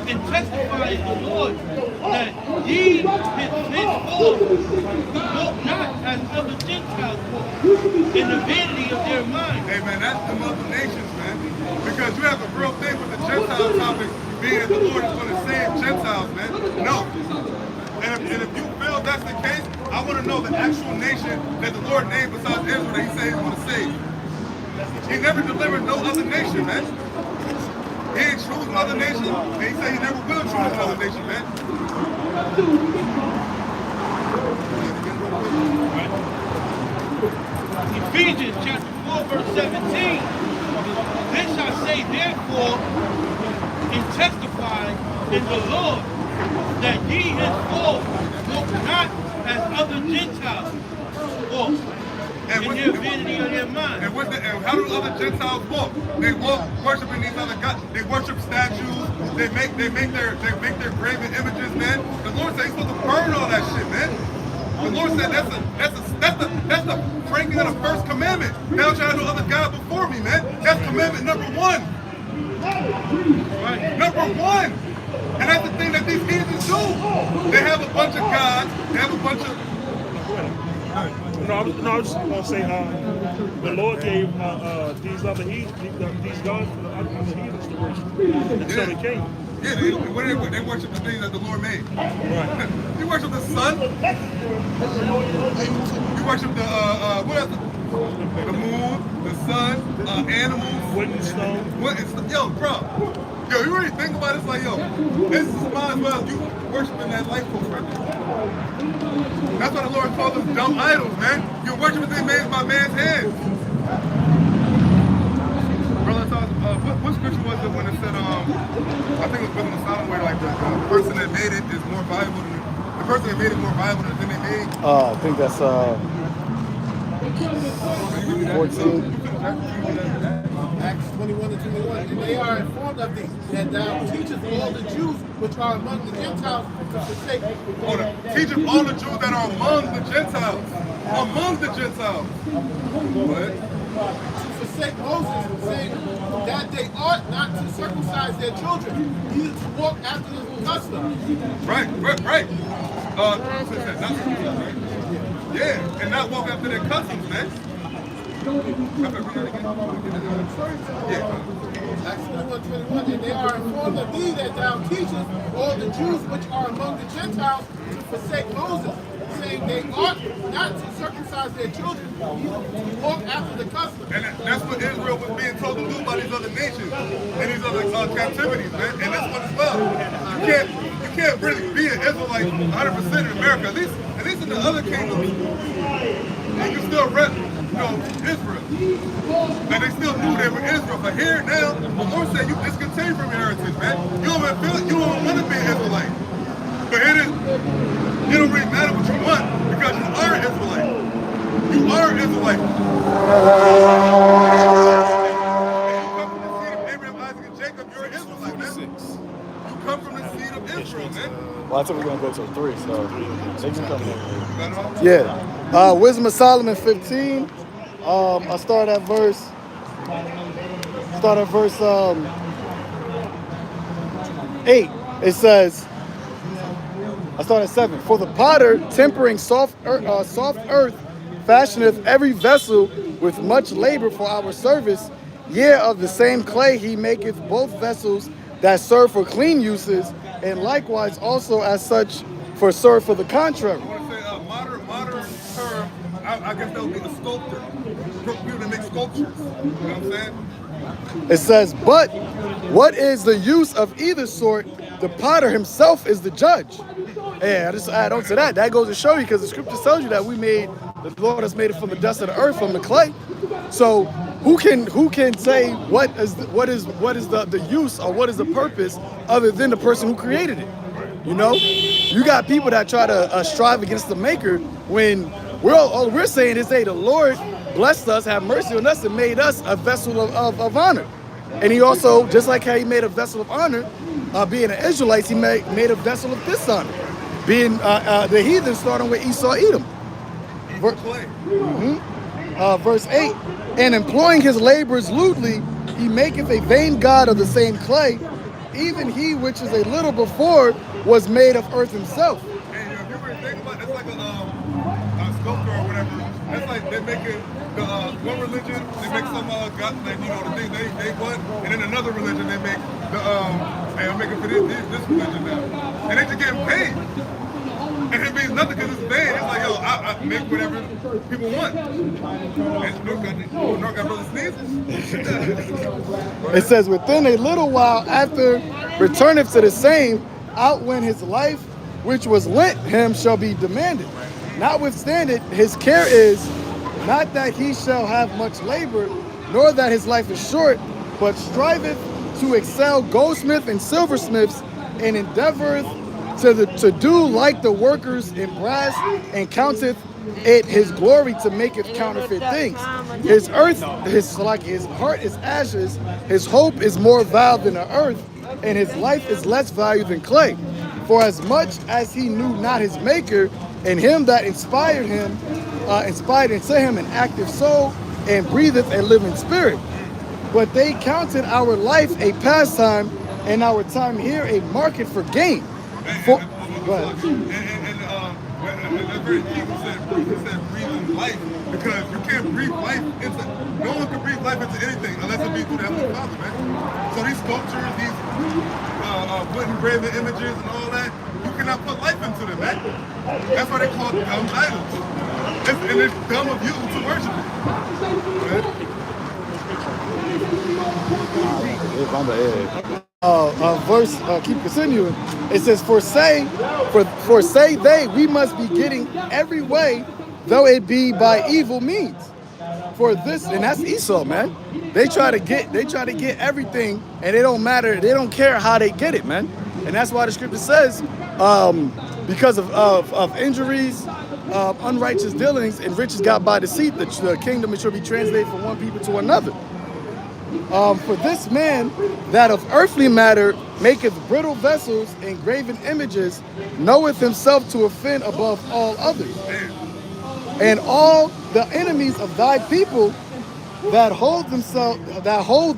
and testify in the Lord, that ye henceforth walk not as other Gentiles walk, in the vanity of their mind. Hey man, that's the other nations, man. Because you have a real thing with the Gentile topic being that the Lord is going to save Gentiles, man. No. And if you feel that's the case, I want to know the actual nation that the Lord named besides Israel that he said he's going to save. He never delivered no other nation, man. He ain't choose another nation, and he said he never will choose another nation, man. Ephesians chapter 4, verse 17. This I say therefore, and testify in the Lord, that ye henceforth walk not as other Gentiles walk, in their vanity of their mind. And how do other Gentiles walk? They walk worshiping these other gods. They worship statues. They make their graven images, man. The Lord said he's supposed to burn all that shit, man. The Lord said that's the breaking of the first commandment. Now try to do other gods before me, man. That's commandment number 1. Right. Number 1. And that's the thing that these heathens do. They have a bunch of gods. They have a bunch of... No, I was just gonna say, the Lord gave these gods to the other heathens to worship until they came. Yeah, they worship the things that the Lord made. Right. You worship the sun. You worship the what else? The moon, the sun, animals. Wood and stone. Yo, bro. Yo, you really think about it? It's like, yo, this is might as well you worshiping that life force right there. That's why the Lord called them dumb idols, man. You're worshiping things made by man's hands. Brother, what scripture was it when it said, I think it was Wisdom of Solomon, where like the person that made it is more valuable than the person that made it more valuable than the thing they made? I think that's 14. Acts 21-21. And they are informed of thee, that thou teachest all the Jews which are among the Gentiles to forsake. Hold on. Teaching all the Jews that are among the Gentiles. Among the Gentiles. What? To forsake Moses, saying that they ought not to circumcise their children, neither to walk after the custom. Right. Yeah, and not walk after their customs, man. Yeah. Acts 21:21. And they are informed of thee that thou teachest all the Jews which are among the Gentiles to forsake Moses, saying they ought not to circumcise their children, either to walk after the custom. And that's what Israel was being told to do by these other nations and these other captivities, man. And that's what as well. You can't really be an Israelite 100% in America. At least in the other kingdoms, you can still rep, Israel. And they still knew they were Israel. But here now, the Lord said you discontinue from your heritage, man. You don't want to be an Israelite. But it don't really matter what you want because you are an Israelite. You are an Israelite. Come from the seed of Israel, man. Well, I thought we were going to go to 3, so they can come in. Yeah. Wisdom of Solomon 15. I start at verse 8. It says, I start at 7. For the potter, tempering soft earth, fashioneth every vessel with much labor for our service. Yea, of the same clay he maketh both vessels that serve for clean uses, and likewise also as such serve for the contrary. I want to say a modern term, I guess that would be a sculptor. People that make sculptures. You know what I'm saying? It says, but what is the use of either sort? The potter himself is the judge. Yeah, I just add on to that. That goes to show you, because the scripture tells you that the Lord has made it from the dust of the earth, from the clay. So who can say what is the use or what is the purpose other than the person who created it? You got people that try to strive against the maker when all we're saying is, hey, the Lord blessed us, have mercy on us, and made us a vessel of honor. And he also, just like how he made a vessel of honor, being an Israelite, he made a vessel of dishonor. Being the heathen, starting with Esau, Edom. Verse 8, and employing his labors lewdly, he maketh a vain god of the same clay. Even he which is a little before was made of earth himself. And if you were to think about it, it's like a sculptor or whatever. It's like they make it one religion, they make some god, like the things they want, and then another religion they make hey, I'm making for this religion now, and they just getting paid. And it means nothing because it's vain. It's like, yo, I make whatever people want. And North got brothers sneezing. It says, within a little while after returneth to the same, out when his life which was lent him shall be demanded. Notwithstanding, his care is not that he shall have much labor, nor that his life is short, but striveth to excel goldsmith and silversmiths, and endeavoreth to do like the workers in brass, and counteth it his glory to maketh counterfeit things. His heart is ashes, his hope is more vile than the earth, and his life is less valued than clay. For as much as he knew not his maker, and him that inspired into him an active soul, and breatheth a living spirit. But they counted our life a pastime, and our time here a market for gain. For, go ahead. That's very key. He said breathing life, because you can't breathe life into, no one can breathe life into anything unless it be through the Heavenly Father, man. So these sculptures, these wood engraving images and all that, you cannot put life into them, man. That's why they call it dumb idols. And it's dumb of you to worship it. Verse, keep continuing. It says, for say they, we must be getting every way, though it be by evil means. For this, and that's Esau, man. They try to get everything, and it don't matter. They don't care how they get it, man. And that's why the scripture says, because of injuries, unrighteous dealings, and riches got by deceit, the kingdom shall be translated from one people to another. For this man that of earthly matter maketh brittle vessels and graven images, knoweth himself to offend above all others. And all the enemies of thy people that hold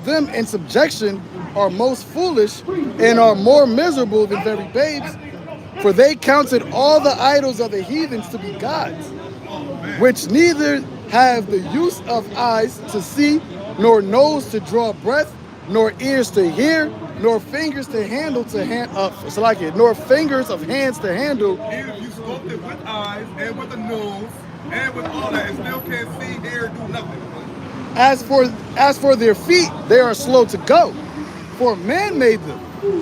them in subjection are most foolish and are more miserable than very babes, for they counted all the idols of the heathens to be gods, which neither have the use of eyes to see, nor nose to draw breath, nor ears to hear, nor fingers to handle nor fingers of hands to handle. Even if you sculpt it with eyes and with a nose and with all that, it still can't see, hear, do nothing. As for their feet, they are slow to go, for man made them,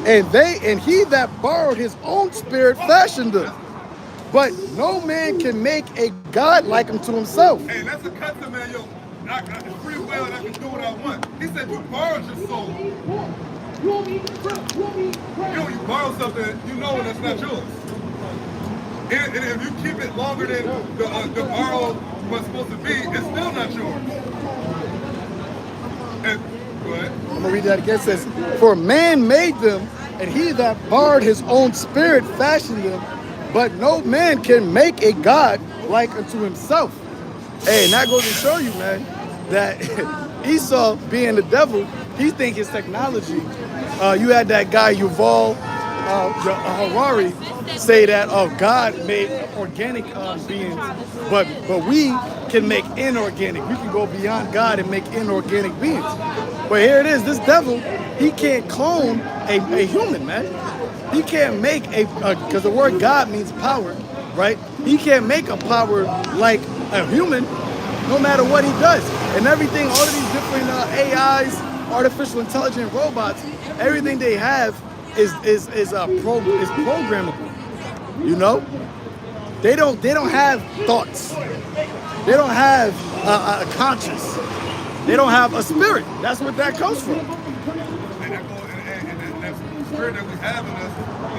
and he that borrowed his own spirit fashioned them. But no man can make a god like unto himself. Hey, that's a custom, man, yo. I free will and I can do what I want. He said you borrowed your soul. You borrow something, you know that's not yours. And if you keep it longer than the borrow was supposed to be, it's still not yours. And, go ahead. I'm going to read that again. It says, for man made them, and he that borrowed his own spirit fashioned them, but no man can make a god like unto himself. Hey, and that goes to show you, man, that Esau, being the devil, he think it's technology. You had that guy Yuval Harari say that God made organic beings, but we can make inorganic. We can go beyond God and make inorganic beings. But here it is, this devil, he can't clone a human, man. He can't make because the word God means power, right? He can't make a power like a human, no matter what he does. And everything, all of these different AIs, artificial intelligent robots, everything they have is programmable. You know, they don't have thoughts. They don't have a conscience. They don't have a spirit. That's what that comes from. And that spirit that we have in us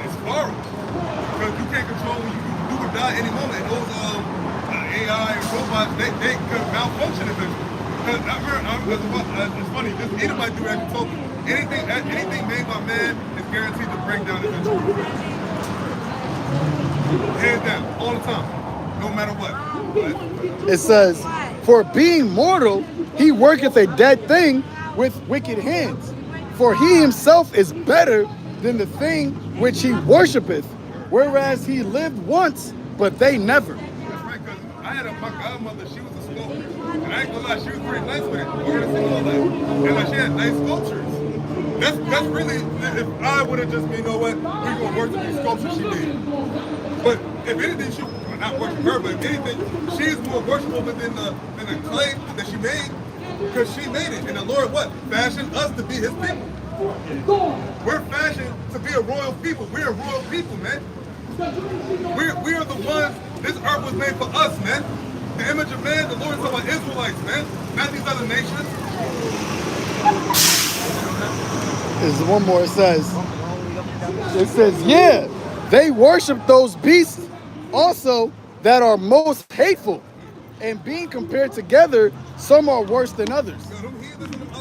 is horrible. Because you can't control when you could die any moment. And those AI and robots, they could malfunction eventually. It's funny, this anybody do that told me. Anything made by man is guaranteed to break down eventually. Hands down, all the time, no matter what. It says, for being mortal, he worketh a dead thing with wicked hands. For he himself is better than the thing which he worshipeth, whereas he lived once, but they never. That's right, because I had my godmother, she was a sculptor. And I ain't gonna lie, she was pretty nice with it, artist and all that. And like, she had nice sculptures. That's really, if I would have just been, you know what, we're gonna work with these sculptures she did. But if anything, she not worship her, but if anything, she's more worshipful than the clay that she made, because she made it. And the Lord, what? Fashioned us to be his people. We're fashioned to be a royal people. We're a royal people, man. We are the ones, this earth was made for us, man. The image of man, the Lord is talking about Israelites, man. Not these other nations. There's one more, it says, yeah, they worship those beasts also that are most hateful, and being compared together, some are worse than others. So them heathens and them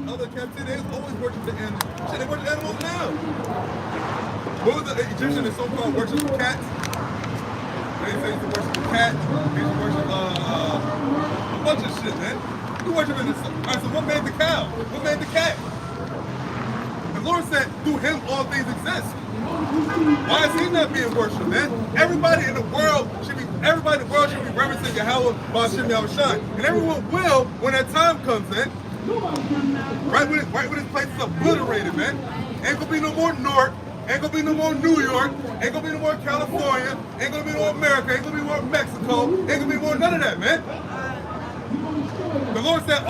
other captivities, they always worship the animals. Shit, they worship animals now. What was the Egyptian that so-called worship cats? They say to worship the cat, they used to worship a bunch of shit, man. You worship in the sun. Alright, so what made the cow? What made the cat? The The Lord said, through him all things exist. Why is he not being worshipped, man? Everybody in the world should be reverencing Yahweh by Hashem Yahawashi. And everyone will when that time comes in. Right when this place is obliterated, man. Ain't gonna be no more Newark, ain't gonna be no more New York, ain't gonna be no more California, ain't gonna be no more America, ain't gonna be more Mexico, ain't gonna be more none of that, man. The Lord said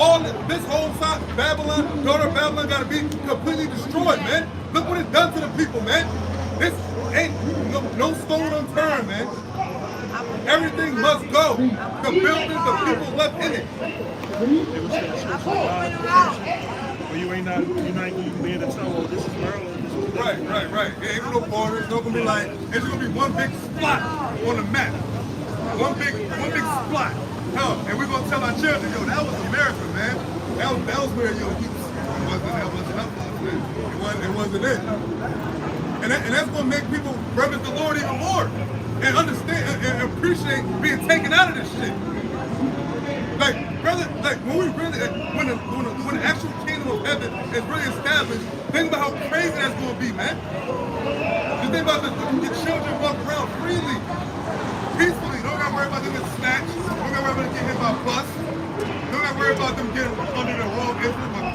this whole side, Babylon, daughter of Babylon, gotta be completely destroyed, man. Look what it's done to the people, man. This ain't no stone unturned, man. Everything must go. The buildings, the people left in it. Well, you're not even being to tell, oh, this is Maryland. Right. Yeah, ain't no borders. It's gonna be like, it's gonna be one big spot on the map. One big spot. And we're gonna tell our children, yo, that was America, man. That was where that wasn't up for us, man. It wasn't it. And that's gonna make people reverence the Lord even more and understand and appreciate being taken out of this shit. Like, brother, like when we really, when the actual kingdom of heaven is really established, think about how crazy that's gonna be, man. Just think about the children walk around freely, peacefully. Don't gotta worry about them getting snatched. Don't gotta worry about them getting hit by a bus. Don't gotta worry about them getting under the wrong influence.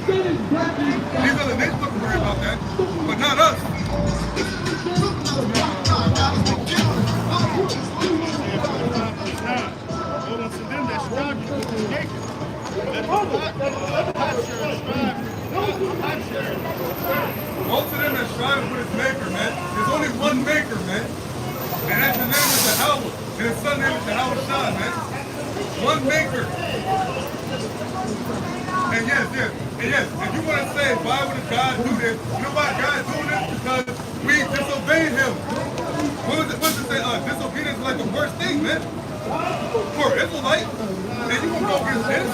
These other nations don't worry about that, but not us. Most of them are striving for his maker, man. There's only one maker, man. And that's his name is Yahawah. And his son name is YAHAWASHI, man. One maker. And yes, if you want to say, why would God do this? You know why God is doing this? Because we disobeyed him. What does it say? Disobedience is like the worst thing, man. For an Israelite, and you gonna go against this?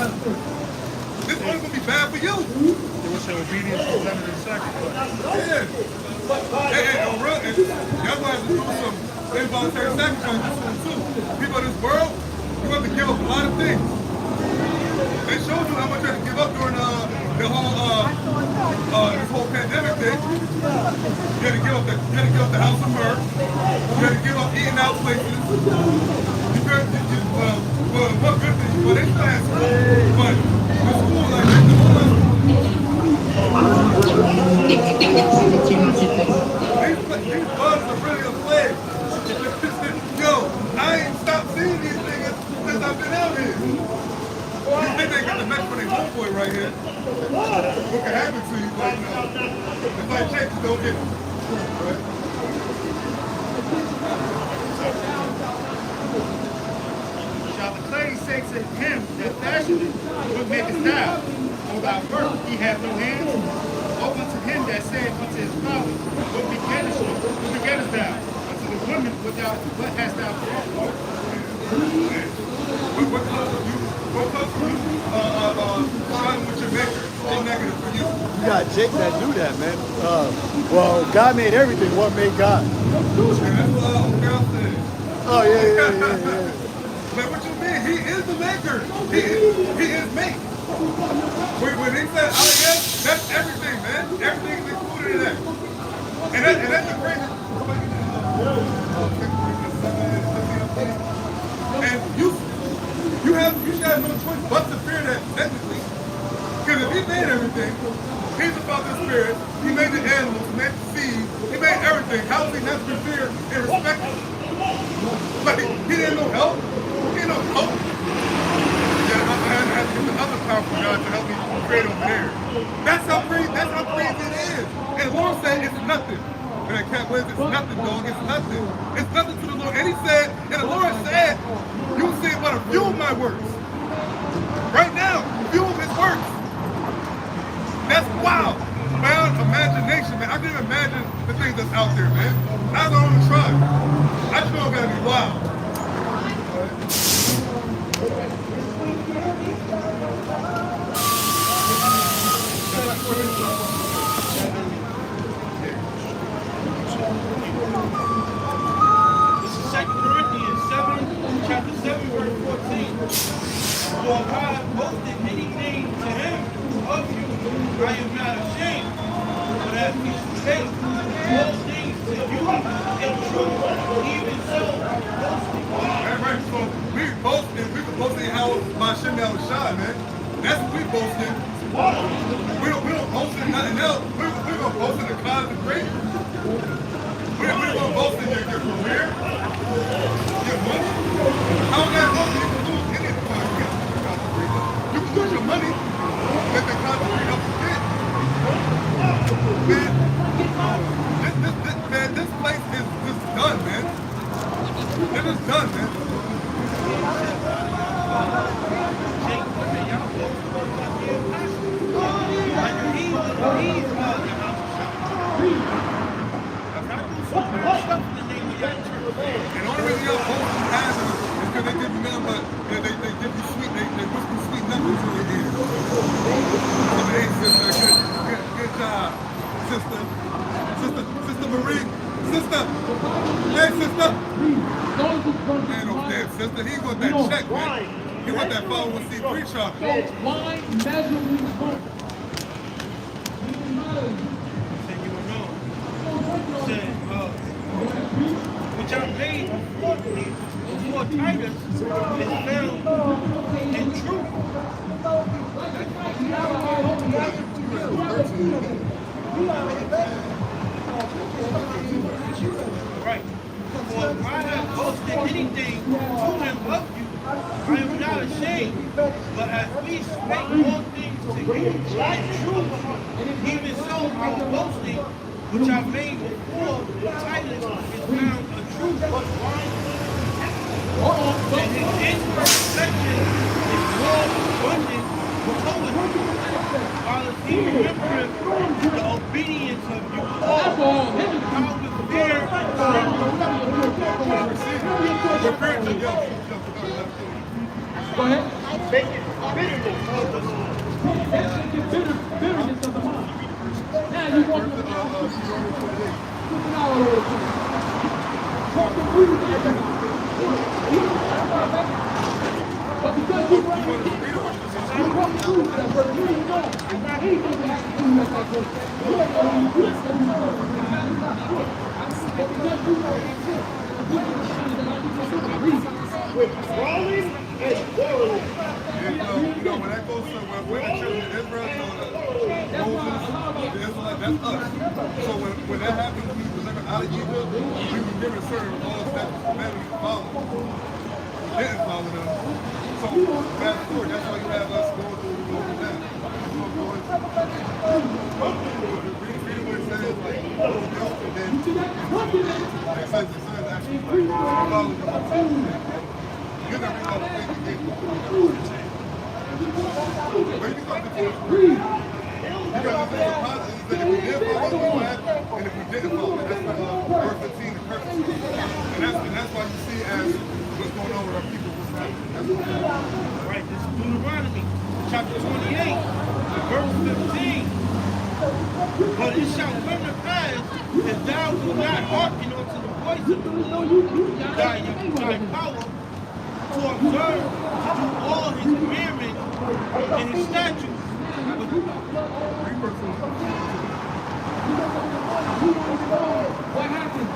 This one's gonna be bad for you. They would say obedience is better than sacrifice. Yeah. And y'all gonna have to do some involuntary sacrifices too. People in this world, you have to give up a lot of things. They showed you how much you had to give up during this whole pandemic thing. You had to give up the house of mirth. You had to give up eating out places. What good thing? Well, they still had school, but the school, like, these bugs are really a plague. Yo, I ain't stopped seeing these niggas since I've been out here. You think they got the match for their homeboy right here? What can happen to you? Like, it's like checks don't get it. Right? Shall the clay say to him that fashioned it, what makest thou? O thou work, he hath no hands. Woe unto him that said unto his father, what begettest thou? Unto the woman, what hast thou brought? What comes from you trying with your maker? All negative for you. You got Jake that do that, man. Well, God made everything. What made God? And that's what Girl said. Oh, yeah. But what you mean? He is the maker. He is made. When he said, oh yeah, that's everything, man. Everything is included in that. And that's the crazy. And you should have no choice but to fear that, technically. Because if he made everything, he's about the spirit, he made the animals, he made the seeds, he made everything. How is he not to be feared and respected? Like, he didn't know help. He didn't know help. Yeah, I had to get the other powerful God to help me create over there. That's how crazy it is. And the Lord said it's nothing. And I can't believe it's nothing, dog. It's nothing. It's nothing to the Lord. And he said, and the Lord said, you will see but a few of my works. Right now, a few of his works. That's wild. Beyond imagination, man. I can't even imagine the things that's out there, man. I don't even try. I just know it's gotta be wild. This is 2 Corinthians 7, chapter 7, verse 14. For if I have boasted anything to him of you, I am not ashamed. YAHAWASHI, man. That's what we boasting. We don't boast in nothing else. We gonna boast in the consecration. We gonna boast in your career, your money. I don't got no you can lose any of the consecration. You can lose your money if the consecration up to get. Man, this place is just done, man. It is done, man. And the only reason y'all both have it is because they give you nothing but they give you sweet, they whisper sweet nothing to your ear. So, hey, sister, good job, sister Marie, sister, hey, sister. Man, no damn sister, he want that check, man. He want that 501c3 chart. Wine measurably more. Which I made before Titus is found in truth. Right. For if I have boasted anything to him of you, I am not ashamed. But as we speak all things to you in truth, even so our boasting, which I made before Titus, is found a truth. And his inward reflection is more abundant poetry, while he remembereth the obedience of you all, how with fear and trembling. Go ahead. Bitterness of the heart. Now you want to talk to food at the but because you brought food that was really gone. Now he's going to have to do that person. You don't know you do it, so you know but because you know with crawling and quarreling. You know, when that goes to when the children of Israel told Moses, the Israelites, that's us. So when that happened, when we were delivered out of Egypt, we were given certain laws that commandments to follow. We didn't follow them. So fast forward, that's why you have us going through what we're going now. Read what it says, like, and then it says actually, follow them. You're not going to think you get where you going to do it? Because the thing is positive is that if we did follow it, we would have, and if we didn't follow it, that's verse 15, the curse. And that's why you see as what's going on with our people, what's happening. That's what's happening. Right, this is Deuteronomy, chapter 28, verse 15. But it shall come to pass, if thou wilt not hearken unto the voice of the Lord, thy power, to observe, to do all his commandments and his statutes. What happened?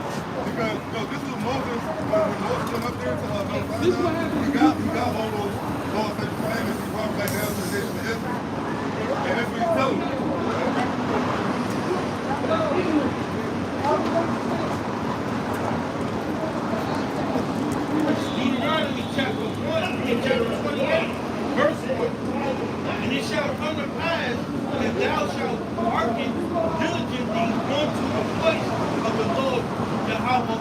Because this is Moses, when Moses went up there to he got all those laws and commandments he brought back down to the nation of Israel. And that's what he's telling them. Deuteronomy chapter 1 and chapter 28, verse 1. And it shall come to pass, if thou shalt hearken diligently unto the voice of the Lord Yahawah,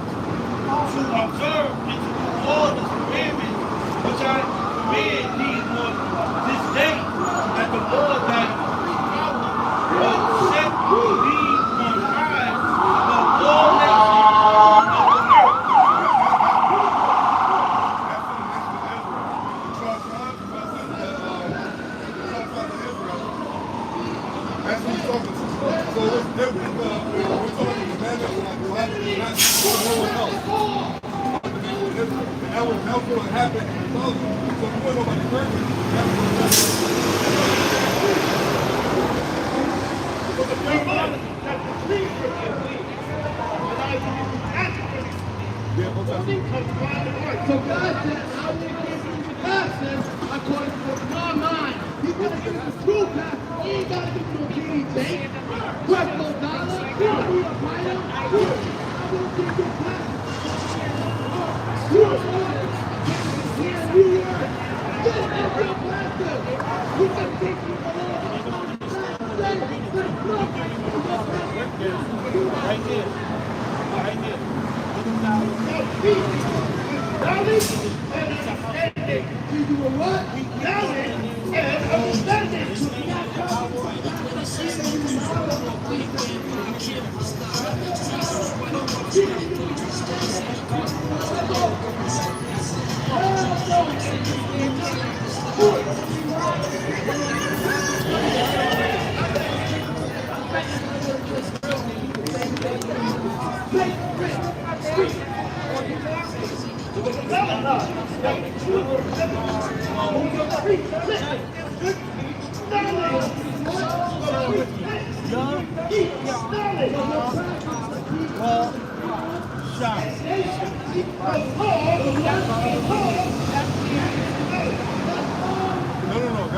to observe and to do all his commandments, which I command thee on this day, that the Lord thy power will set thee on high above all nations of the earth. That's what he's talking to. So it's different. We're talking commandments like not no one else. And that was what happened in the Bible. So if you want to know about the curses, that's what happened. But the thing is that the tree scripture, and I will actually So God said, I will give you the access according to what God Right here. Right here. Knowledge and understanding. Knowledge and understanding. No.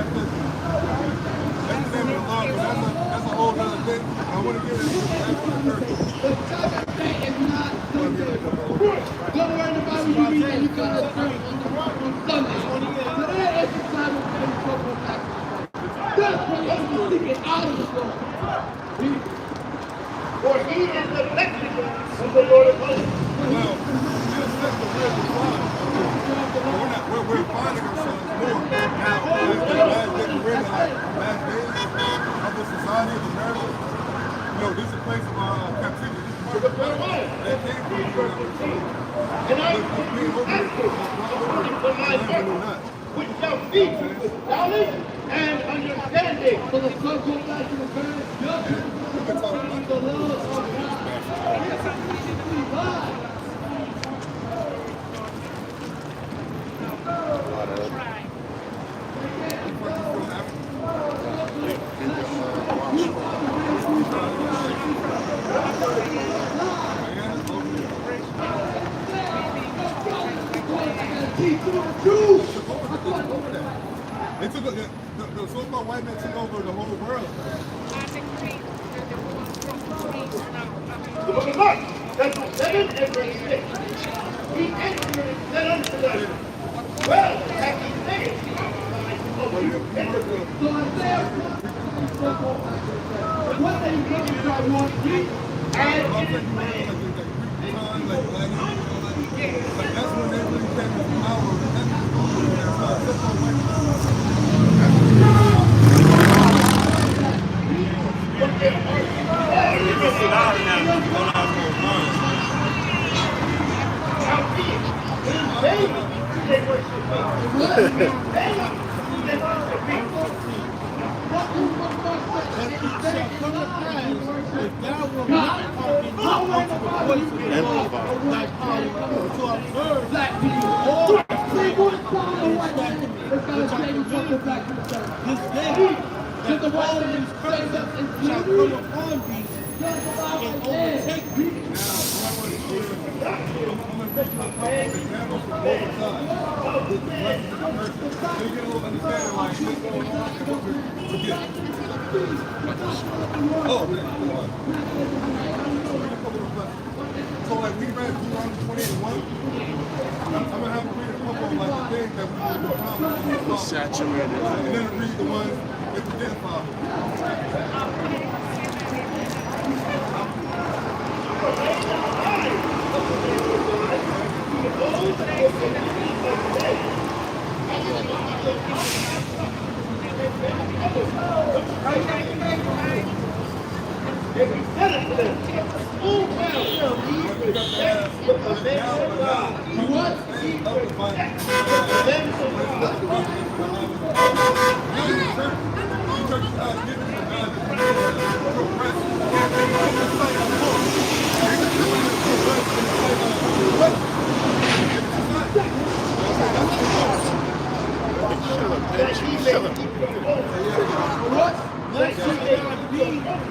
That's the name of the law, but that's a whole other thing. I want to get into Don't worry about what you read. You got a church on Sunday. Today is the time of getting trouble back. That's what you're to get out of the door. For he is the messenger of the Lord of hosts. well, we're finding ourselves more now as getting rid of last days of the society of America. This is a place of captivity. They came from And I will ask you according to my word, which shall be with knowledge and understanding. So the sun goes back to the parents. The love of God. They took the so-called white man took over the whole world. The book of Mark, chapter 7 and verse 6. He answered and said unto them, well, hath he said, So Isaiah what they really try want to and Like it is made. that's when they really came to power. black people. They want to follow the white man. It's got to take something back to the church. This day, Because the white man stands up and shall come upon thee and overtake thee. So like we read Deuteronomy 28:1. I'm gonna have to read a couple of like the things that we will accomplish. Saturated. And then read the ones with the death file. If he said it to them, full well shall he protect the commandments of God. What? He protects the commandments of that he may keep your oath. What? That he may keep your oath.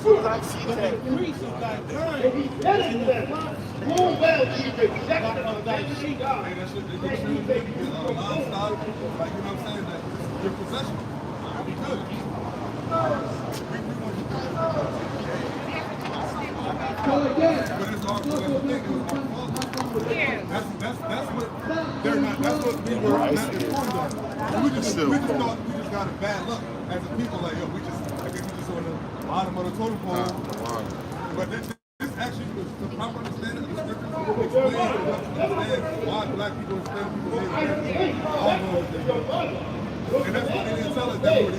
But the increase of thy kind And he said in unto the them, flock full well ye rejected of thy sheep. God. Hey, that shit, they should make livestock, like, you know what I'm saying, that your possession. We good. So again, But it's our fault. That's what they're not. That's what we were not informed of. We just thought we just got a bad luck as a people. Like, yo, I guess we just on the bottom of the totem pole. But this actually was the proper understanding of the scripture. Explain why black people and Spanish people live all those things. And that's why they didn't tell us that were the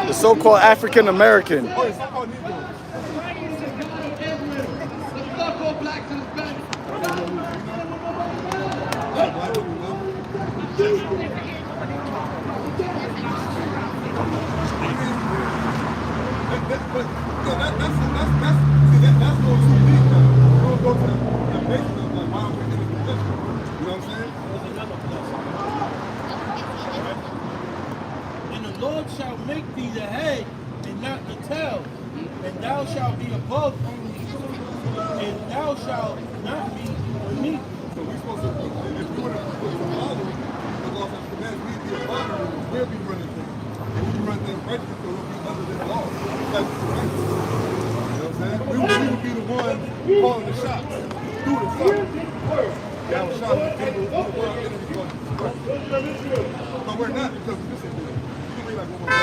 The so-called African American. the so-called blacks and Hispanics. That's going too deep now. We'll go to the basics of like why we're in this position. You know what I'm saying? And the Lord shall make thee the head and not the tail, and thou shalt be above only, and thou shalt not be beneath. So we're supposed to, if we want to follow the laws and commandments, we'd be above them, we'll be running things. If we run things righteous, so we'll be under this law. That's righteous. You know what I'm saying? We would be the ones calling the shots through the sun. That was shot at the people who the world enemy was. But we're not because of this thing. You can be like, one more time.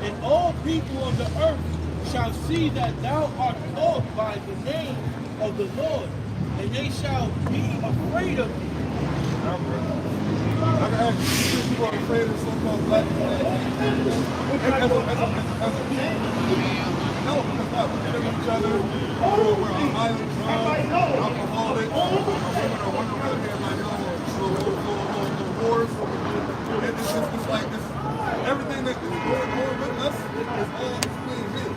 And all people of the earth shall see that thou art called by the name of the Lord, and they shall be afraid of thee. I can ask you, people are afraid of so-called black people. As a people, no, because not. We live with each other. We're on violent drugs, alcoholics. Our women are wondering around here like, little wars. It's like this. Everything that is going on with us is all explained here.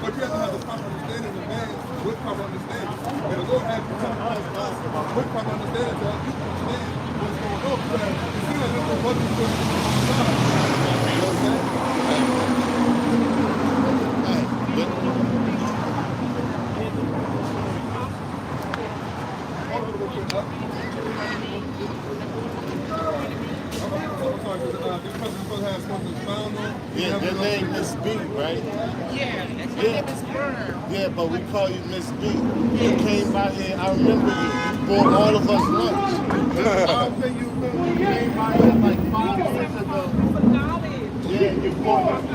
But you have to have the proper understanding of man with proper understanding. And the Lord has to come to us with proper understanding so you can understand what's going on. Because it seems like there's no budget for God. You know what I'm saying? Yeah, your name Miss B, right? Yeah, that's your name is Burn. Yeah, but we call you Miss B. You came by here, I remember you. You bought all of us lunch. I don't think you came by here like 5 minutes ago. Yeah, you bought it.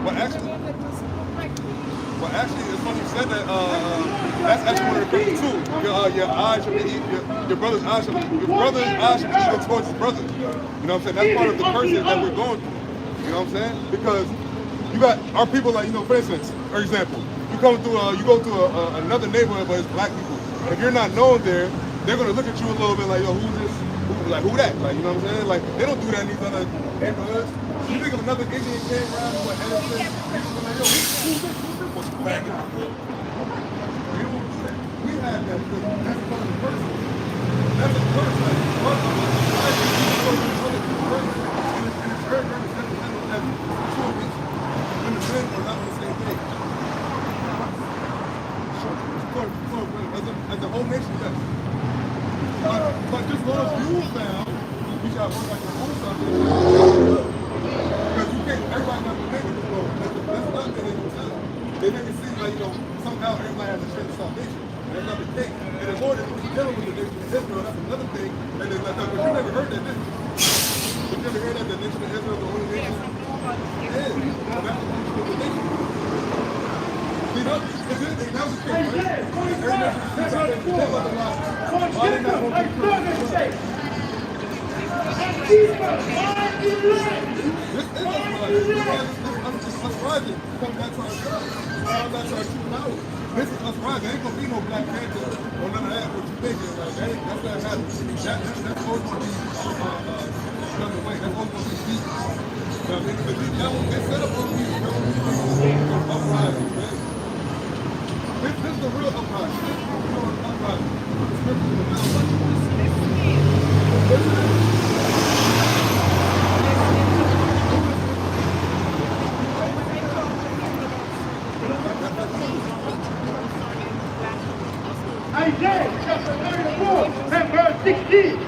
Well, actually, it's funny you said that. That's actually one of the things too. Your eyes should be your brother's eyes should be even towards his brother. You know what I'm saying? That's part of the curses that we're going through. You know what I'm saying? Because you got our people like, you know, for instance, for example, you go through another neighborhood, but it's black people. If you're not known there, they're gonna look at you a little bit like, yo, who's this? Who that? Like, you know what I'm saying? Like, they don't do that in these other neighborhoods. You think of another Indian came around with Edison, people like, yo, who's this? What's black? We don't do that. We have that because that's part of the person. That's a curse. Like, part of the life is and it's very, very detrimental as two people. When the men are not on the same page. As a whole nation, yes. But just long as you found, you got to work like your own stuff. Because you can't, everybody not the negative though. That's not that they don't tell you. They make it seem like, you know, somehow everybody has a chance of salvation. That's not the case. And the Lord is dealing with the nation of Israel, that's another thing. And then like that, but you never heard that, did you? You never heard that the nation of Israel is the only nation? Yeah. So that's the nation of the nation. See, that was the case, right? Why they not going to be Christians? This is us rising. Come back to our God. Come back to our true power. This is us rising. Ain't gonna be no Black Panther or none of that. What you thinking? Like, that's not happening. That's always gonna be done away. That's always gonna be deep. You know what I mean? But these devils, they set up on these uprising, man. This is the real uprising. This is the real uprising. The scripture in the Bible. Isaiah chapter 34 and verse 16.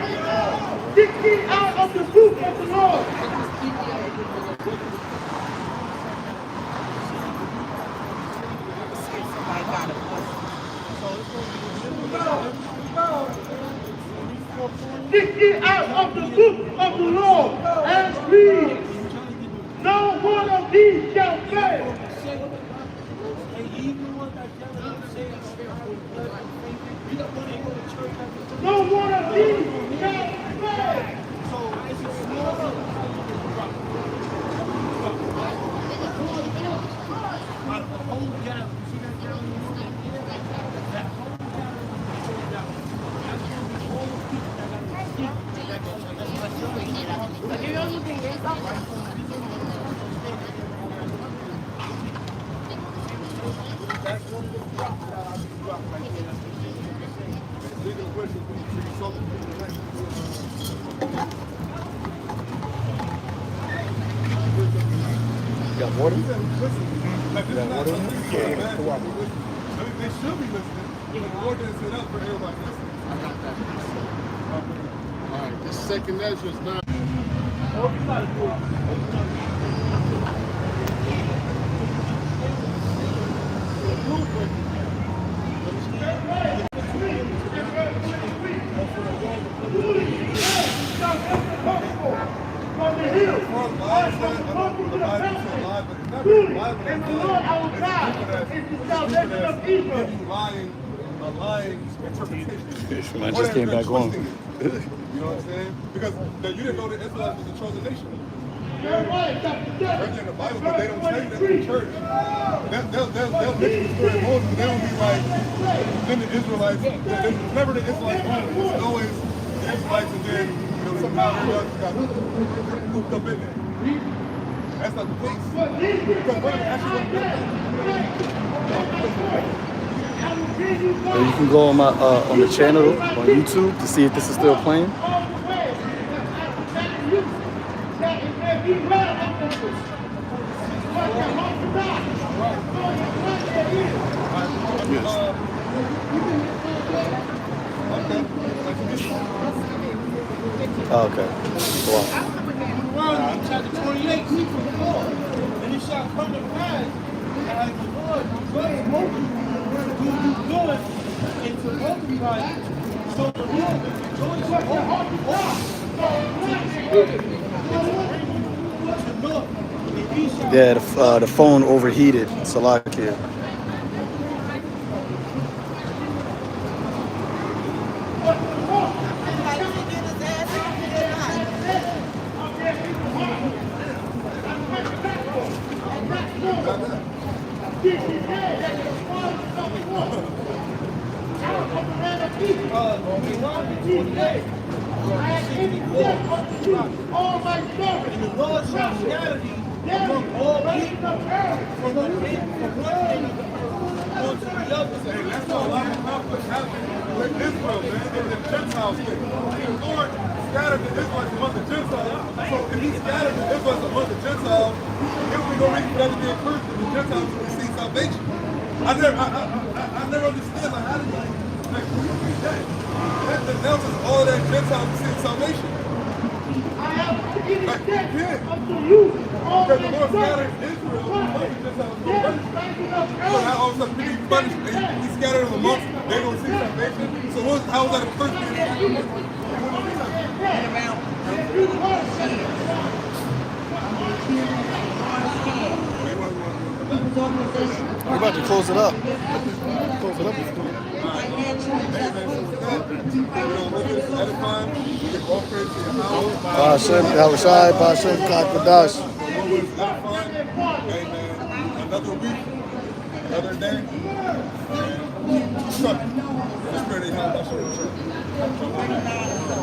16 out of the book of the Lord. Out of the book of the Lord and read, no one of these shall fail. No one of these shall fail. You got water? Like, this is not something they should be listening. The Lord didn't set up for everybody listening. I got that. All right, the second Ezra is not. From the hill, from the and the Lord our God is the salvation of Israel. A lying interpretation. I just came back on. You know what I'm saying? Because you didn't know the Israelites was a chosen nation. Jeremiah chapter 7. They're in the Bible, but they don't say that in the church. They'll mention the story of Moses, but they don't be like, then the Israelites, it's never the Israelites only. It's always the Israelites and then, somehow everybody got hooked up in there. That's not the case. Because what actually So you can go on my on the channel on YouTube to see if this is still playing. Oh, okay. Wow. Chapter 28, 6 and 4. And it shall come to pass as the Lord does Moses to do good and to multiply it. So the Lord will rejoice over Yeah, the phone overheated. Salakia. All my servants, and the Lord shall scatter thee among all people from one end unto the other. Hey, that's how a lot of conflict happened with Israel, man, in the Gentiles thing. The Lord scattered the Israelites among the Gentiles. So if he scattered the Israelites among the Gentiles, there would be no reason for that to be encouraged for the Gentiles to receive salvation. I never understand, like, how did you, like, who read that? That denounces all of that Gentiles receiving salvation. I have given Like, death yeah. unto you, all Because the my Lord scattered servants. Israel among the Gentiles. Death rising up So now all of a sudden, he punished, he scattered them amongst, they're going to see salvation. So how was that a curse being executed? We're about to close it up. Close it up. Hashem, YAHAWASHI, Hashem, Kakadash. another week, another day. And keep trucking. The Spirit of YAHAWASHI.